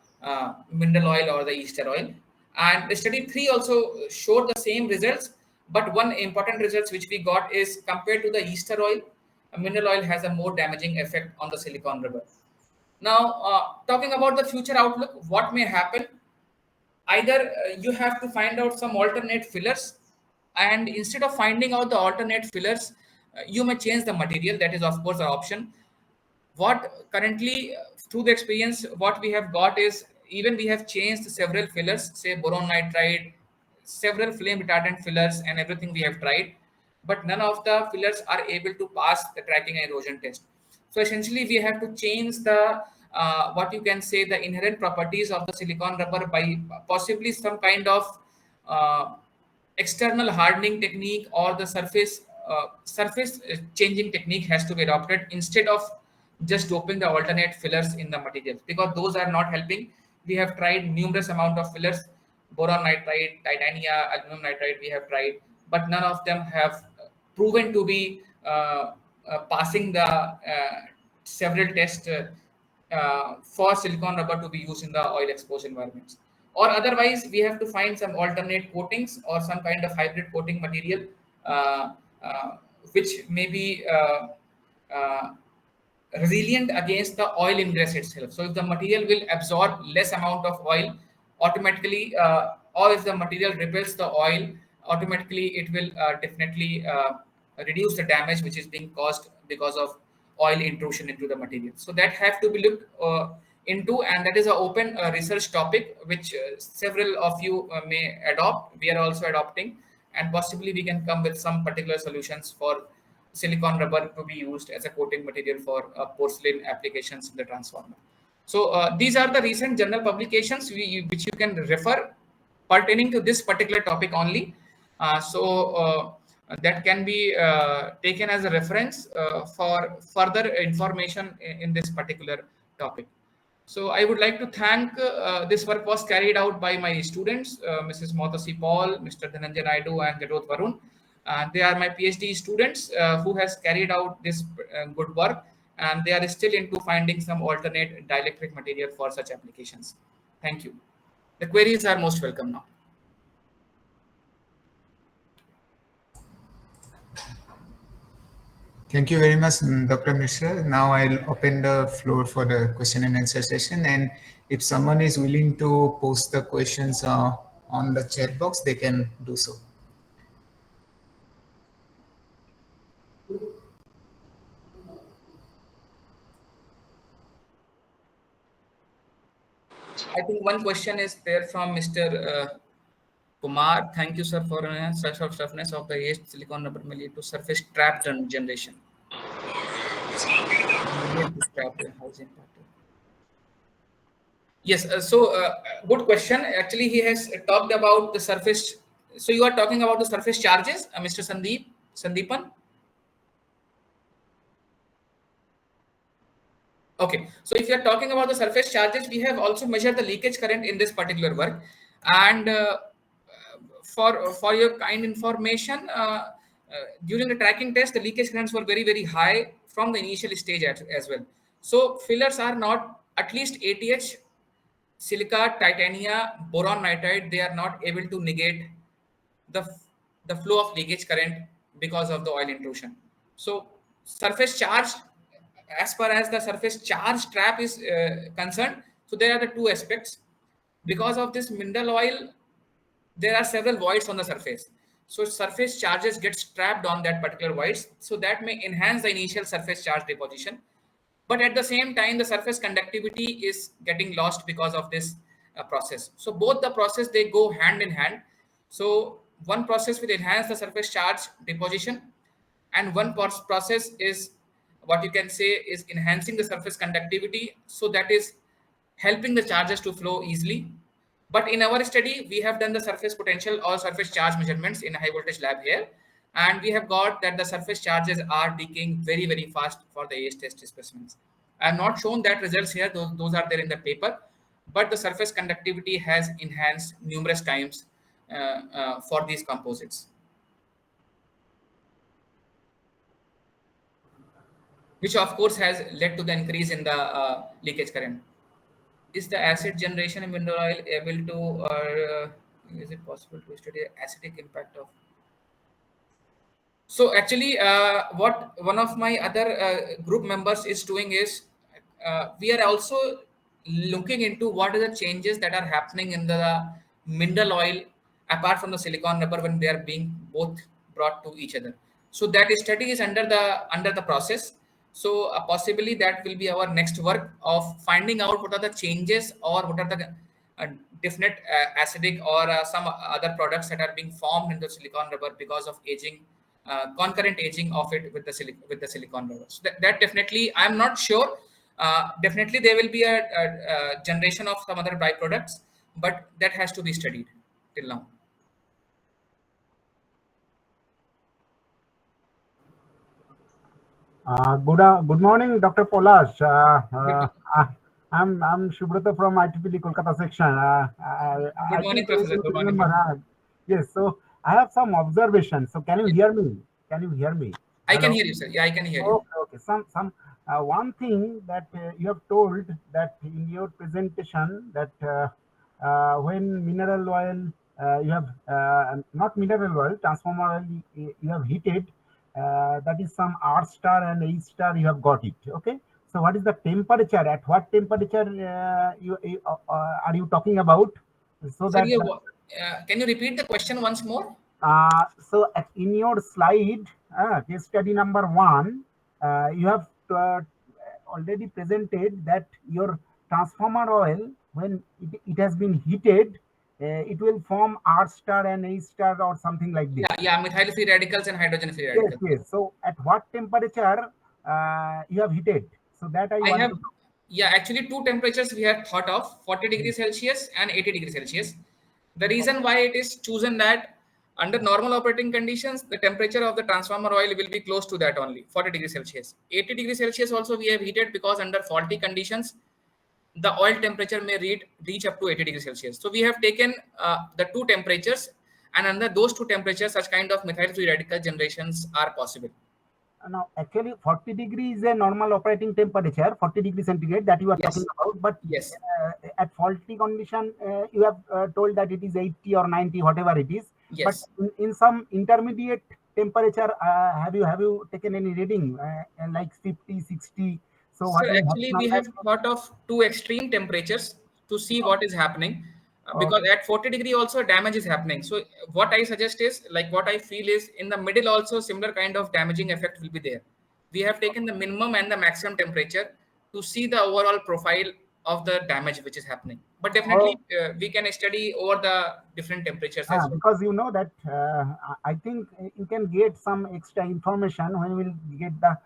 mineral oil or the ester oil. And the study 3 also showed the same results, but one important results which we got is compared to the ester oil, mineral oil has a more damaging effect on the silicon rubber. Now talking about the future outlook, what may happen, either you have to find out some alternate fillers, and instead of finding out the alternate fillers, you may change the material. That is of course an option. What currently through the experience what we have got is, even we have changed several fillers, say boron nitride, several flame retardant fillers and everything we have tried, but none of the fillers are able to pass the tracking and erosion test. So essentially we have to change the what you can say, the inherent properties of the silicon rubber by possibly some kind of uh, external hardening technique, or the surface changing technique has to be adopted instead of just doping the alternate fillers in the materials, because those are not helping. We have tried numerous amount of fillers, boron nitride, titania, aluminum nitride we have tried, but none of them have proven to be passing the several tests for silicon rubber to be used in the oil exposed environments. Or otherwise we have to find some alternate coatings or some kind of hybrid coating material uh, uh, which may be uh, resilient against the oil ingress itself. So if the material will absorb less amount of oil automatically, or if the material repels the oil, automatically it will definitely reduce the damage which is being caused because of oil intrusion into the material. So that have to be looked into, and that is an open research topic which several of you may adopt. We are also adopting, and possibly we can come with some particular solutions for silicon rubber to be used as a coating material for porcelain applications in the transformer. So these are the recent journal publications which you can refer pertaining to this particular topic only. That can be taken as a reference for further information in this particular topic. So I would like to thank, this work was carried out by my students, Mrs. Motasi Paul, Mr. Dhananjay Naidu, and Jadot Varun. They are my PhD students who has carried out this good work, and they are still into finding some alternate dielectric material for such applications. Thank you. The queries are most welcome now. Thank you very much, Dr. Mishra. Now I'll open the floor for the question and answer session. And if someone is willing to post the questions on the chat box, they can do so. I think one question is there from Mr. Kumar. Thank you, sir, for such of toughness of the aged silicon rubber may lead to surface trap generation. Housing pattern. Yes, good question. Actually, he has talked about the surface. So you are talking about the surface charges, Mr. Sandeepan? Okay, so if you are talking about the surface charges, we have also measured the leakage current in this particular work, and for your kind information, during the tracking test, the leakage currents were very high from the initial stage as well. So fillers are not, at least ATH, silica, titania, boron nitride, they are not able to negate the the flow of leakage current because of the oil intrusion. So surface charge, as far as the surface charge trap is concerned, so there are the two aspects. Because of this mineral oil, there are several voids on the surface. So surface charges gets trapped on that particular voids, so that may enhance the initial surface charge deposition. But at the same time, the surface conductivity is getting lost because of this process. So both the process, they go hand in hand. So one process will enhance the surface charge deposition, and one process is, what you can say, is enhancing the surface conductivity, so that is helping the charges to flow easily. But in our study, we have done the surface potential or surface charge measurements in a high voltage lab here, and we have got that the surface charges are decaying very fast for the ACE test specimens. I have not shown that results here; those are there in the paper, but the surface conductivity has enhanced numerous times for these composites, which of course has led to the increase in the leakage current. Is the acid generation in mineral oil able to, or is it possible to study acidic impact of? So actually, what one of my other group members is doing is, we are also looking into what are the changes that are happening in the mineral oil apart from the silicon rubber when they are being both brought to each other. So that study is under the process. So possibly that will be our next work of finding out what are the changes or what are the uh, definite acidic or some other products that are being formed in the silicon rubber because of aging, concurrent aging of it with the with the silicon rubber. So that definitely, I'm not sure. Definitely, there will be a generation of some other byproducts, but that has to be studied till now. Good morning, Dr. Palash. Good, I'm Shubrata from IEEE Kolkata section. good I morning, think you Professor. you Good morning. remember. Yes, so I have some observations. So can you Yeah, hear me? Can you hear me? I can Hello. hear you, sir. Yeah, I can hear you. Okay. Some one thing that you have told that in your presentation that when mineral oil you have not mineral oil transformer oil you have heated that is some R star and A star you have got it. Okay. So what is the temperature? At what temperature are you talking about? So Sir, that can you repeat the question once more? in your slide, case study number 1, you have already presented that your transformer oil, when it has been heated, it will form R star and A star or something like this. Yeah, methyl free radicals and hydrogen free Yes, radicals. yes. So at what temperature you have heated? So that I I want have, to know. yeah, actually two temperatures we have thought of, 40 degrees Celsius and 80 degrees Celsius. The reason why it is chosen that under normal operating conditions, the temperature of the transformer oil will be close to that only, 40 degrees Celsius. 80 degrees Celsius also we have heated because under faulty conditions, the oil temperature may reach up to 80 degrees Celsius. So we have taken the two temperatures, and under those two temperatures, such kind of methyl free radical generations are possible. Now, actually, 40 degrees is a normal operating temperature, 40 degrees centigrade that you are talking Yes, about. But yes, at faulty condition, you have told that it is 80 or 90, whatever it is. But yes. in some intermediate temperature, have you taken any reading like 50, 60? So So what will actually, happen on we that? have thought of two extreme temperatures to see what is happening, because Okay. at 40-degree also damage is happening. So what I suggest is, like what I feel is, in the middle also similar kind of damaging effect will be there. We have taken the minimum and the maximum temperature to see the overall profile of the damage which is happening. But definitely Oh, we can study over the different temperatures as well. because you know that I think you can get some extra information when we'll get the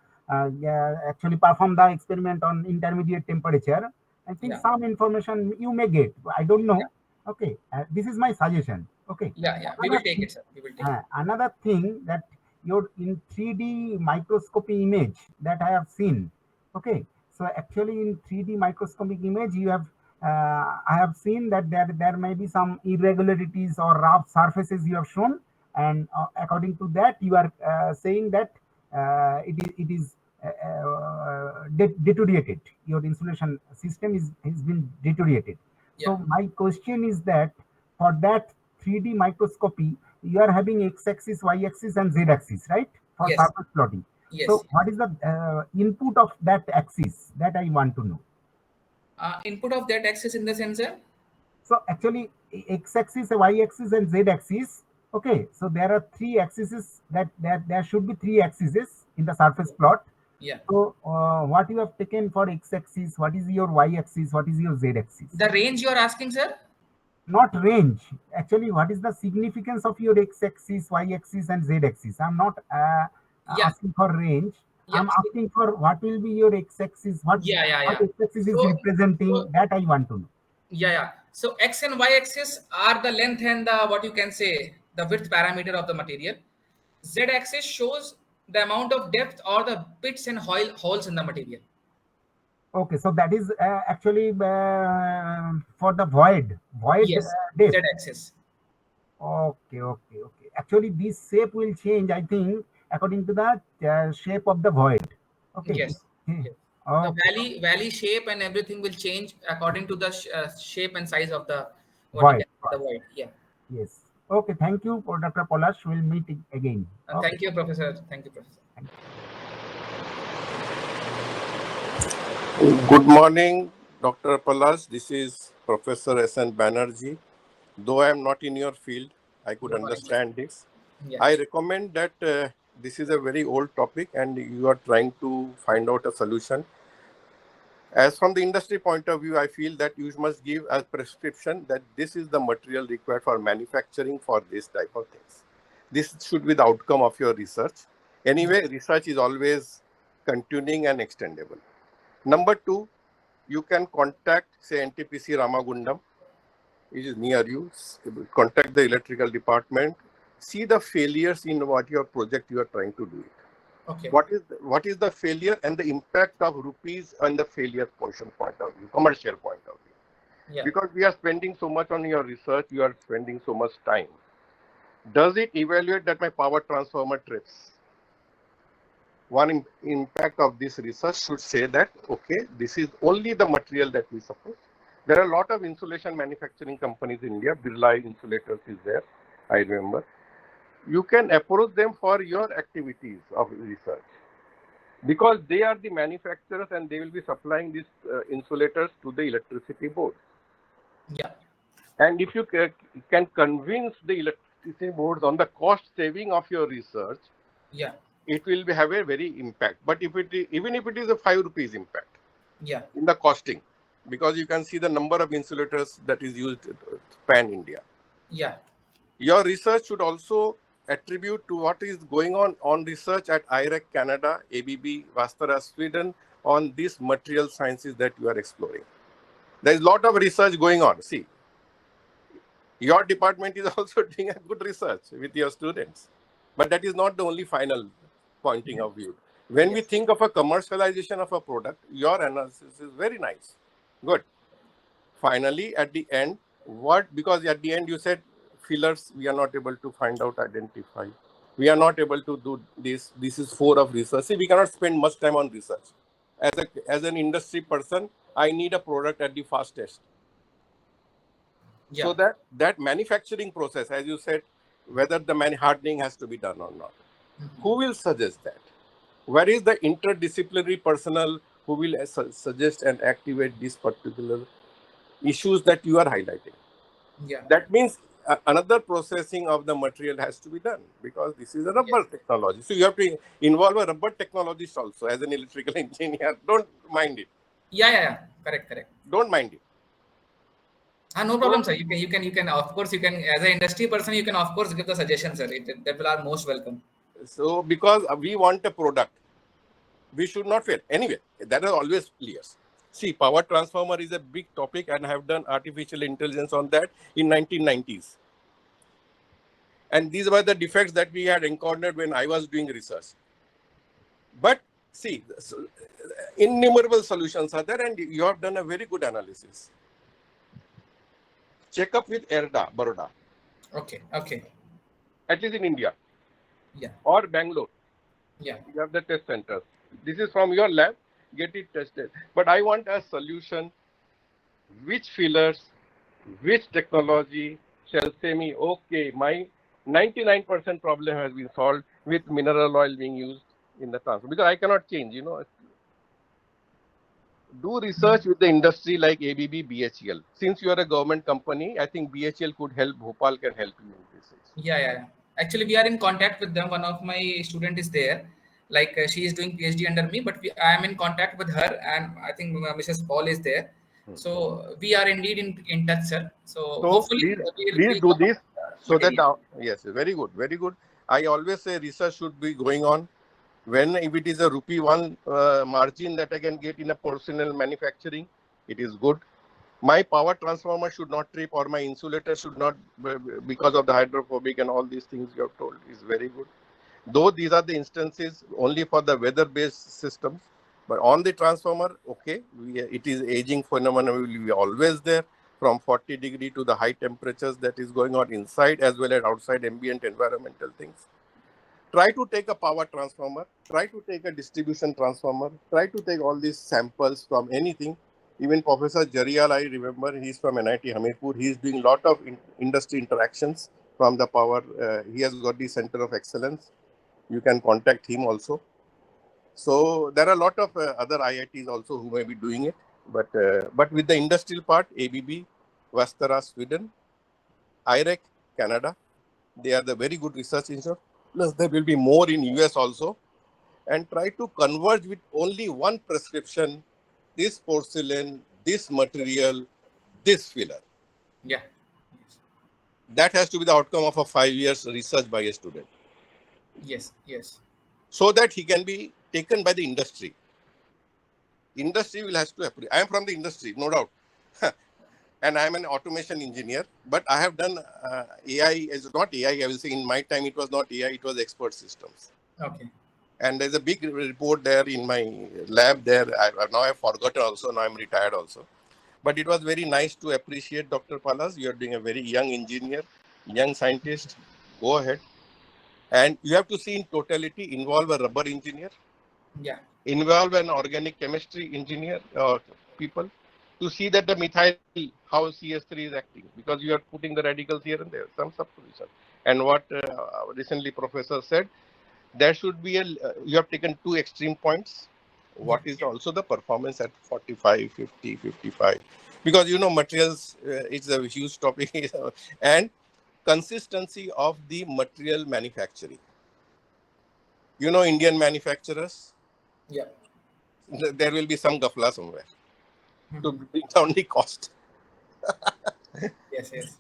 yeah, actually perform the experiment on intermediate temperature. I think Yeah, some information you may get. I don't yeah, know. Okay, this is my suggestion. Okay, yeah. We will take it, sir. We will take it. another thing that your in 3D microscopy image that I have seen. Okay, So actually in 3D microscopic image, you have I have seen that there may be some irregularities or rough surfaces you have shown, and according to that you are saying that it is deteriorated. Your insulation system has been deteriorated. Yeah. So my question is that for that 3D microscopy, you are having x-axis, y-axis, and z-axis, right? For Yes. surface plotting. Yes. So what is the input of that axis that I want to know? Input of that axis in the sensor. So actually x-axis, y-axis, and z-axis. Okay, so there are three axes that there should be three axes in the surface plot. Yeah. So what you have taken for x-axis, what is your y-axis, what is your z-axis? The range you are asking, sir? Not range. Actually, what is the significance of your x-axis, y-axis, and z-axis? I'm not Yeah. asking for range. Yeah. I'm asking for what will be your x-axis, Yeah. Yeah. what Yeah. x-axis is So, representing. so That I want to know. yeah. So x and y axis are the length and the what you can say the width parameter of the material. Z axis shows the amount of depth or the pits and holes in the material. Okay, so that is actually for the void Yes, Z depth. axis. Okay, okay, okay. Actually, this shape will change, I think, according to the shape of the void. Okay. Yes. Okay. Yes. The Okay. valley shape and everything will change according to the shape and size of the what you Void. can say the void. Yeah. Yes. Okay. Thank you, for Dr. Palash. We'll meet again. Okay. Thank you, Professor. Thank you, Professor. Thank you. Good morning, Dr. Palash. This is Professor S.N. Banerjee. Though I am not in your field, I could Good morning. understand this. Yeah. I recommend that this is a very old topic and you are trying to find out a solution. As from the industry point of view, I feel that you must give a prescription that this is the material required for manufacturing for this type of things. This should be the outcome of your research. Anyway, research is always continuing and extendable. Number two, you can contact, say, NTPC Ramagundam, which is near you. Contact the electrical department. See the failures in what your project you are trying to do it. Okay. What is the failure and the impact of rupees on the failure portion point of view, commercial point of view. Yeah. Because we are spending so much on your research, you are spending so much time. Does it evaluate that my power transformer trips? One impact of this research should say that, okay, this is only the material that we suppose. There are a lot of insulation manufacturing companies in India. Birla Insulators is there, I remember. You can approach them for your activities of research because they are the manufacturers and they will be supplying these insulators to the electricity board. Yeah. And if you can convince the electricity boards on the cost saving of your research, Yeah. it will have a very impact. But even if it is a 5 rupees impact Yeah. in the costing, because you can see the number of insulators that is used pan India. Yeah. Your research should also attribute to what is going on research at IREC Canada, ABB, Vastara, Sweden on these material sciences that you are exploring. There is a lot of research going on. See, your department is also doing a good research with your students. But that is not the only final pointing of view. When we think of a commercialization of a product, your analysis is very nice. Good. Finally, at the end, because at the end you said fillers, we are not able to find out, identify. We are not able to do this. This is 4 of research. See, we cannot spend much time on research. As an industry person, I need a product at the fastest. Yeah. So that manufacturing process, as you said, whether the hardening has to be done or not. Who will suggest that? Where is the interdisciplinary personnel who will suggest and activate these particular issues that you are highlighting? Yeah. That means another processing of the material has to be done because this is a rubber technology. So you have to involve a rubber technologist also as an electrical engineer. Don't mind it. Yeah. Correct. Don't mind it. No problem, sir. You can, of course, you can, as an industry person, you can, of course, give the suggestions, sir. That will are most welcome. So because we want a product, we should not fail. Anyway, that is always clear. See, power transformer is a big topic and I have done artificial intelligence on that in 1990s. And these were the defects that we had encountered when I was doing research. But See, innumerable solutions are there, and you have done a very good analysis. Check up with Erda, Baroda, Okay. Okay. at least in India, Yeah. or Bangalore. Yeah. You have the test centers. This is from your lab, get it tested. But I want a solution, which fillers, which technology shall say me, okay, my 99% problem has been solved with mineral oil being used in the transfer. Because I cannot change, Do research with the industry like ABB, BHEL. Since you are a government company, I think BHEL could help, Bhopal can help you in research. Yeah, yeah. Actually, we are in contact with them. One of my student is there. Like she is doing PhD under me, but I am in contact with her, and I think Mrs. Paul is there. So we are indeed in touch, sir. So So hopefully please we'll do come up this with so that, material. yes, very good, very good. I always say research should be going on. When if it is a rupee one margin that I can get in a porcelain manufacturing, it is good. My power transformer should not trip, or my insulator should not, because of the hydrophobic and all these things you have told, is very good. Though these are the instances only for the weather-based systems, but on the transformer, okay, it is aging phenomenon will be always there, from 40 degree to the high temperatures that is going on inside as well as outside ambient environmental things. Try to take a power transformer, try to take a distribution transformer, try to take all these samples from anything. Even Professor Jarial, I remember, he's from NIT Hamirpur. He's doing a lot of industry interactions from the power. He has got the Center of Excellence. You can contact him also. So there are a lot of other IITs also who may be doing it. But with the industrial part, ABB, Vastara, Sweden, IREC, Canada, they are the very good research institute. Plus there will be more in US also. And try to converge with only one prescription, this porcelain, this material, this filler. Yeah. That has to be the outcome of a 5 years research by a student. Yes. Yes. So that he can be taken by the industry. Industry will have to approve. I am from the industry, no doubt. And I am an automation engineer, but I have done AI, is not AI, I will say in my time it was not AI, it was expert systems. Okay. And there's a big report there in my lab there. Now I've forgotten also, now I'm retired also. But it was very nice to appreciate Dr. Palash. You are doing a very young engineer, young scientist. Go ahead. And you have to see in totality, involve a rubber engineer, Yeah. involve an organic chemistry engineer or people to see that the methyl, how CS3 is acting, because you are putting the radicals here and there, some subposition. And what recently professor said, there should be you have taken two extreme points. What Yeah. is also the performance at 45, 50, 55? Because materials, it's a huge topic. And consistency of the material manufacturing. Indian manufacturers, Yeah. there will be some gafla somewhere to bring down the cost Yes. Yes.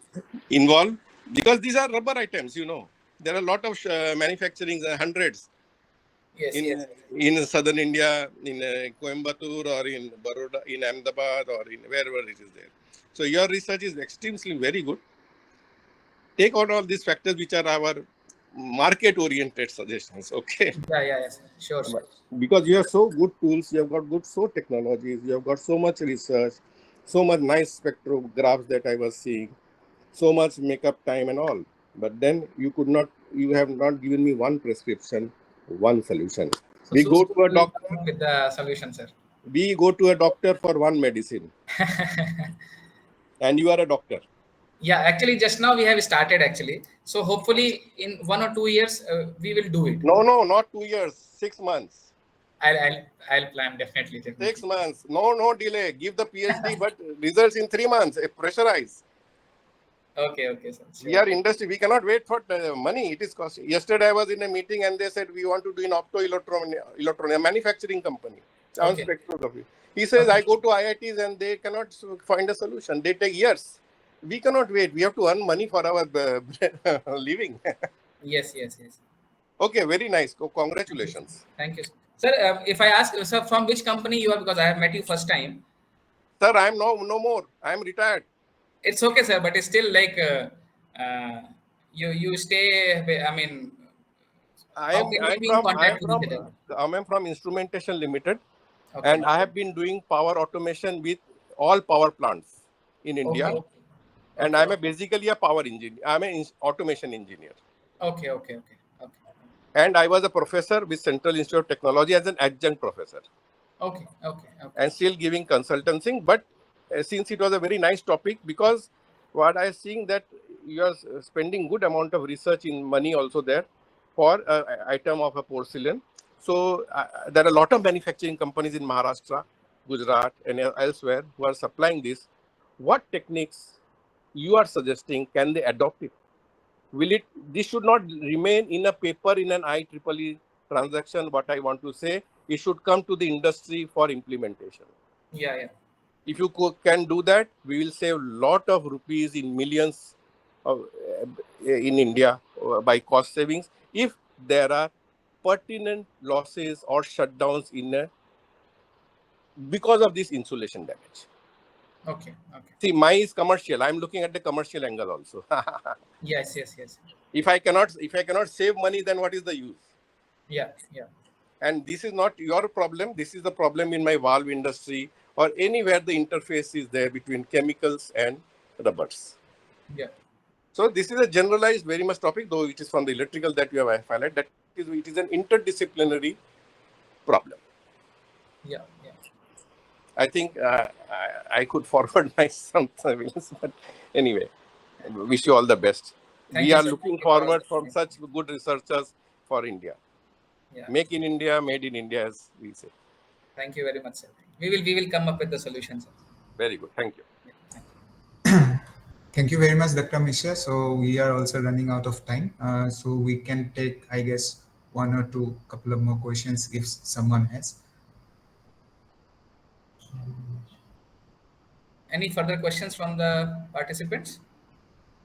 involved, because these are rubber items. There are a lot of manufacturing, hundreds Yes. in Yes. in southern India, in Coimbatore or in Baroda, in Ahmedabad or in wherever it is there. So your research is extremely very good. Take out all these factors which are our market-oriented suggestions. Okay. Yeah. Yeah. Yes. Sure. Sure. Because you have so good tools, you have got good technologies, you have got so much research, so much nice spectrographs that I was seeing, so much makeup time and all. But then you have not given me one prescription, one solution. So We go soon to a we'll doctor, come up with the solution, sir. for one medicine, and you are a doctor. Yeah, actually, just now we have started actually. So hopefully, in 1 or 2 years, we will do it. No, not 2 years, 6 months. I'll plan definitely, Six definitely. months, no delay. Give the PhD, but results in 3 months. Pressurize. Okay, okay, sir. We Sure. are industry. We cannot wait for money. It is costing. Yesterday, I was in a meeting and they said we want to do an opto-electron, a manufacturing company, on Okay. spectrography. He says, Okay. I go to IITs and they cannot find a solution. They take years. We cannot wait. We have to earn money for our living. Yes, yes, yes. Okay, very nice. Thank you. Congratulations. Thank you, sir. If I ask, sir, from which company you are, because I have met you first time. Sir, I am no more. I am retired. It's okay, sir, but it's still like you stay. I mean, I How am can I they am be in from I am contact with each from other? I am from Instrumentation Limited, and Okay. I have been doing power automation with all power plants in Okay. India. Okay. And Okay. I'm basically a power engineer. I'm an automation engineer, Okay. Okay. Okay. Okay. and I was a professor with Central Institute of Technology as an adjunct professor, Okay. Okay. Okay. and still giving consultancy. But since it was a very nice topic, because what I seeing that you are spending good amount of research in money also there for item of a porcelain. So there are a lot of manufacturing companies in Maharashtra, Gujarat, and elsewhere who are supplying this. What techniques you are suggesting can they adopt it? Will it? This should not remain in a paper in an IEEE transaction. What I want to say, it should come to the industry for implementation. Yeah. Yeah. If you can do that, we will save lot of rupees in millions of, in India by cost savings. If there are pertinent losses or shutdowns in because of this insulation damage. Okay. Okay. See, my is commercial. I'm looking at the commercial angle also. Yes. Yes. Yes. If I cannot save money, then what is the use? Yeah. Yeah. And this is not your problem. This is the problem in my valve industry or anywhere the interface is there between chemicals and rubbers. Yeah. So this is a generalized very much topic, though it is from the electrical that we have highlighted. That is, it is an interdisciplinary problem. Yeah. Yeah. I think I could forward my some surveillance, but anyway, wish you all the best. Thank We you, are sir. looking Thank you for all forward from the. such good researchers for India. Yeah. Make in India, made in India, as we say. Thank you very much, sir. We will come up with the solutions, sir. Very good. Thank you. Yeah, thank you. Thank you very much, Dr. Mishra. So we are also running out of time. So we can take, I guess, one or two couple of more questions if someone has. Any further questions from the participants?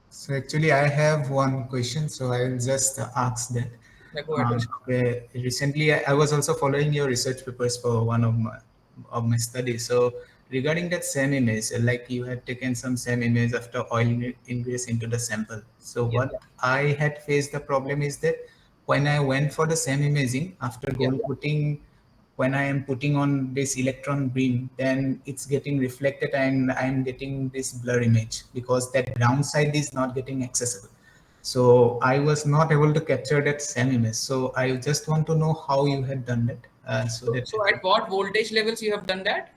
So actually, I have one question. So I will just ask that. Yeah, go ahead, Mishra. Recently, I was also following your research papers for one of my studies. So regarding that same image, like you had taken some same image after oil ingress into the sample. So Yeah. what I had faced the problem is that when I went for the same imaging after Yeah. gold putting, when I am putting on this electron beam, then it's getting reflected and I'm getting this blur image because that ground side is not getting accessible. So I was not able to capture that same image. So I just want to know how you had done that. So that So at what voltage levels you have done that?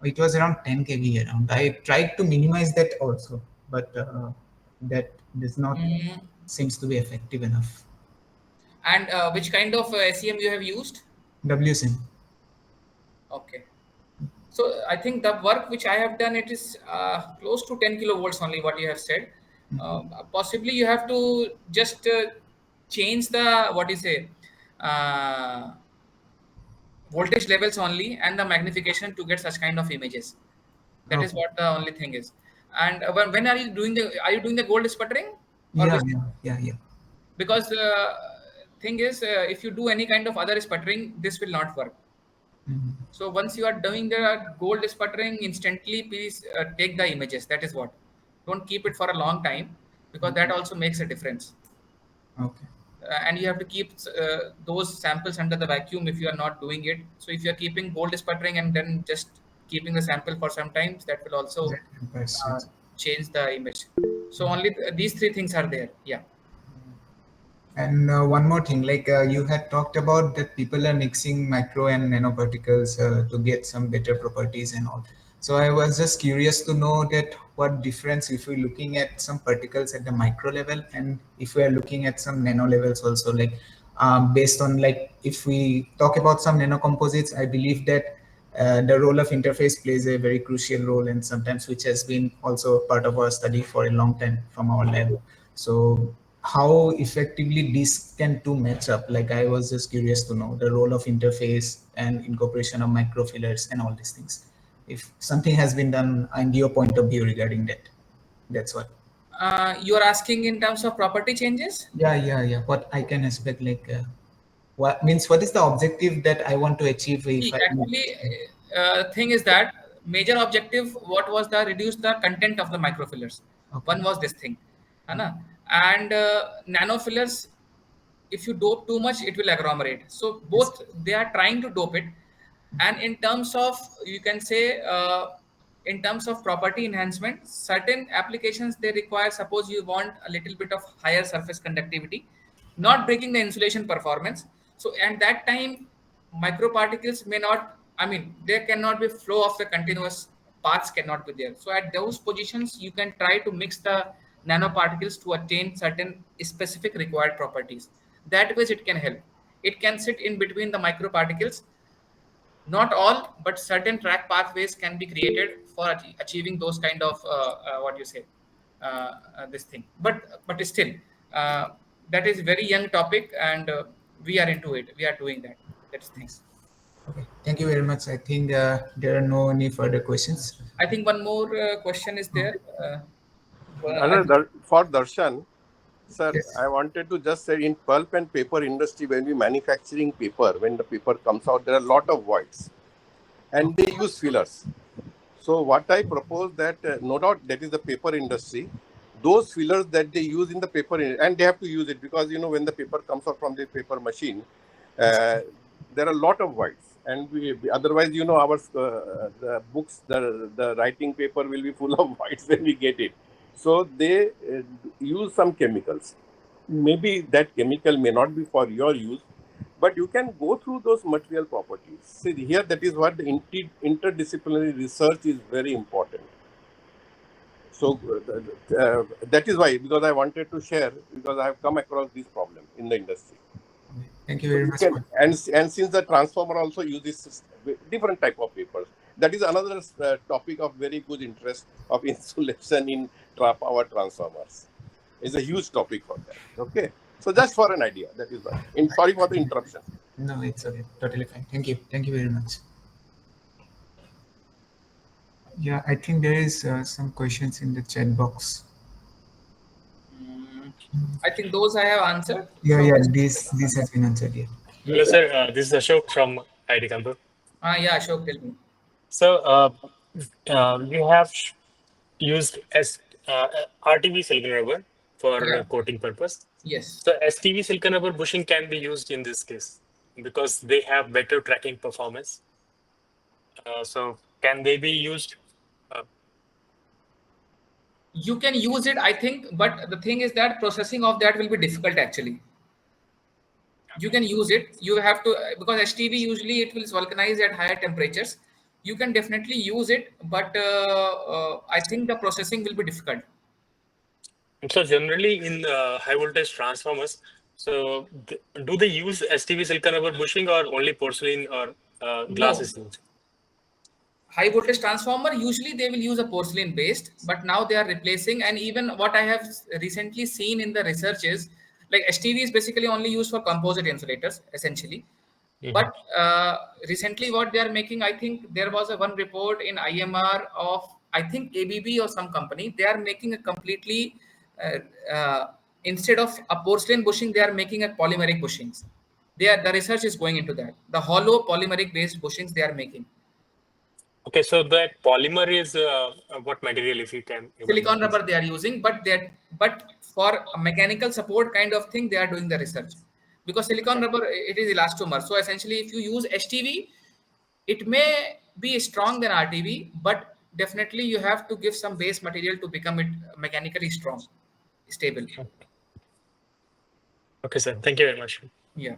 it was around 10 kV around. I tried to minimize that also, but that does not Mm. seems to be effective enough. And which kind of SEM you have used? WSIM. Okay. So I think the work which I have done, it is close to 10 kilovolts only what you have said. Possibly you have to just change the what you say voltage levels only and the magnification to get such kind of images. That is Okay. what the only thing is. And when are you doing the gold sputtering or Yeah, which? yeah. Because the thing is, if you do any kind of other sputtering, this will not work. Mhm. So once you are doing the gold sputtering, instantly please take the images. That is what. Don't keep it for a long time because that also makes a difference. Okay. And you have to keep those samples under the vacuum if you are not doing it. So if you are keeping gold sputtering and then just keeping the sample for some times, that will also That impacts uh, it. change the image. So only these three things are there. Yeah. And one more thing, like you had talked about that people are mixing micro and nanoparticles to get some better properties and all. So I was just curious to know that what difference if we're looking at some particles at the micro level and if we are looking at some nano levels also, like based on like if we talk about some nanocomposites, I believe that the role of interface plays a very crucial role and sometimes which has been also part of our study for a long time from our lab. So how effectively these can two match up? Like I was just curious to know the role of interface and incorporation of microfillers and all these things. If something has been done and your point of view regarding that, that's what. You are asking in terms of property changes? Yeah. What I can expect, like, what means what is the objective that I want to achieve if See, I actually, thing is that major objective, what was the reduce the content of the microfillers. okay, One was this thing, है ना? And nanofillers if you dope too much, it will agglomerate. So both they are trying to dope it. And in terms of, you can say, in terms of property enhancement, certain applications they require, suppose you want a little bit of higher surface conductivity, not breaking the insulation performance. So at that time, microparticles may not, I mean, there cannot be flow of the continuous paths cannot be there. So at those positions, you can try to mix the nanoparticles to attain certain specific required properties. That way it can help. It can sit in between the microparticles. Not all, but certain track pathways can be created for achieving those kind of what you say, this thing. But still, uh, that is very young topic, and we are into it. We are doing that. That's thing. Okay, thank you very much. I think there are no any further questions. I think one more question is there. For Darshan, sir, Yes. I wanted to just say in pulp and paper industry, when we manufacturing paper, when the paper comes out, there are a lot of voids and they use fillers. So what I propose that, no doubt that is the paper industry, those fillers that they use in the paper, and they have to use it because, when the paper comes out from the paper machine, there are a lot of voids. And otherwise, our the books, the writing paper will be full of voids when we get it. So they use some chemicals. Maybe that chemical may not be for your use, but you can go through those material properties. See, here that is what the interdisciplinary research is very important. So that is why, because I wanted to share, because I have come across this problem in the industry. Thank you So very you much. can, and since the transformer also uses different type of papers, that is another topic of very good interest of insulation in power transformers. It's a huge topic for that. Okay, so just for an idea, that is why. Sorry for the interruption. No, it's okay. Totally fine. Thank you. Thank you very much. Yeah, I think there is some questions in the chat box. I think those I have answered. Yeah, So yeah. This has been answered. Yeah. Hello, sir. This is Ashok from IT Kanpur. yeah, Ashok, tell me. So, we have used RTV silicon rubber for Yeah. coating purpose. Yes. So, STV silicon rubber bushing can be used in this case because they have better tracking performance. So, can they be used? You can use it, I think, but the thing is that processing of that will be difficult actually. You can use it. You have to, because HTV usually it will vulcanize at higher temperatures. You can definitely use it, but I think the processing will be difficult. So, generally in high voltage transformers, so do they use STV silicon rubber bushing or only porcelain or glass No. is used? High voltage transformer, usually they will use a porcelain based, but now they are replacing. And even what I have recently seen in the research is like HTV is basically only used for composite insulators essentially. But recently what they are making, I think there was one report in IMR of, I think ABB or some company, they are making a completely instead of a porcelain bushing, they are making a polymeric bushings. The research is going into that, the hollow polymeric based bushings they are making. Okay, so that polymer is what material, if you can? Silicone rubber they are using, but for a mechanical support kind of thing, they are doing the research. Because silicone rubber, it is elastomer. So essentially, if you use HTV, it may be strong than RTV, but definitely you have to give some base material to become it mechanically strong, stable. Okay, sir. Thank you very much. Yeah.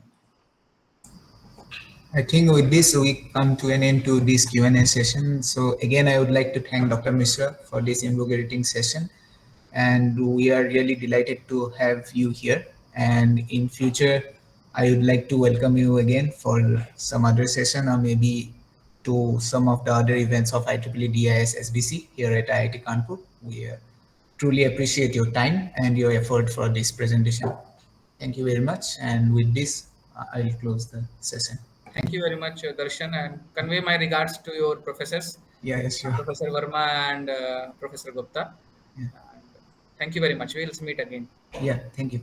I think with this we come to an end to this Q&A session. So again, I would like to thank Dr. Mishra for this invigorating session, and we are really delighted to have you here. And in future, I would like to welcome you again for some other session, or maybe to some of the other events of IEEE DIS SBC here at IIT Kanpur. We truly appreciate your time and your effort for this presentation. Thank you very much. And with this, I'll close the session. Thank you very much, Darshan, and convey my regards to your professors, Yeah, sure. Professor Verma and Professor Gupta. Yeah. And thank you very much. We'll meet again. Yeah, thank you.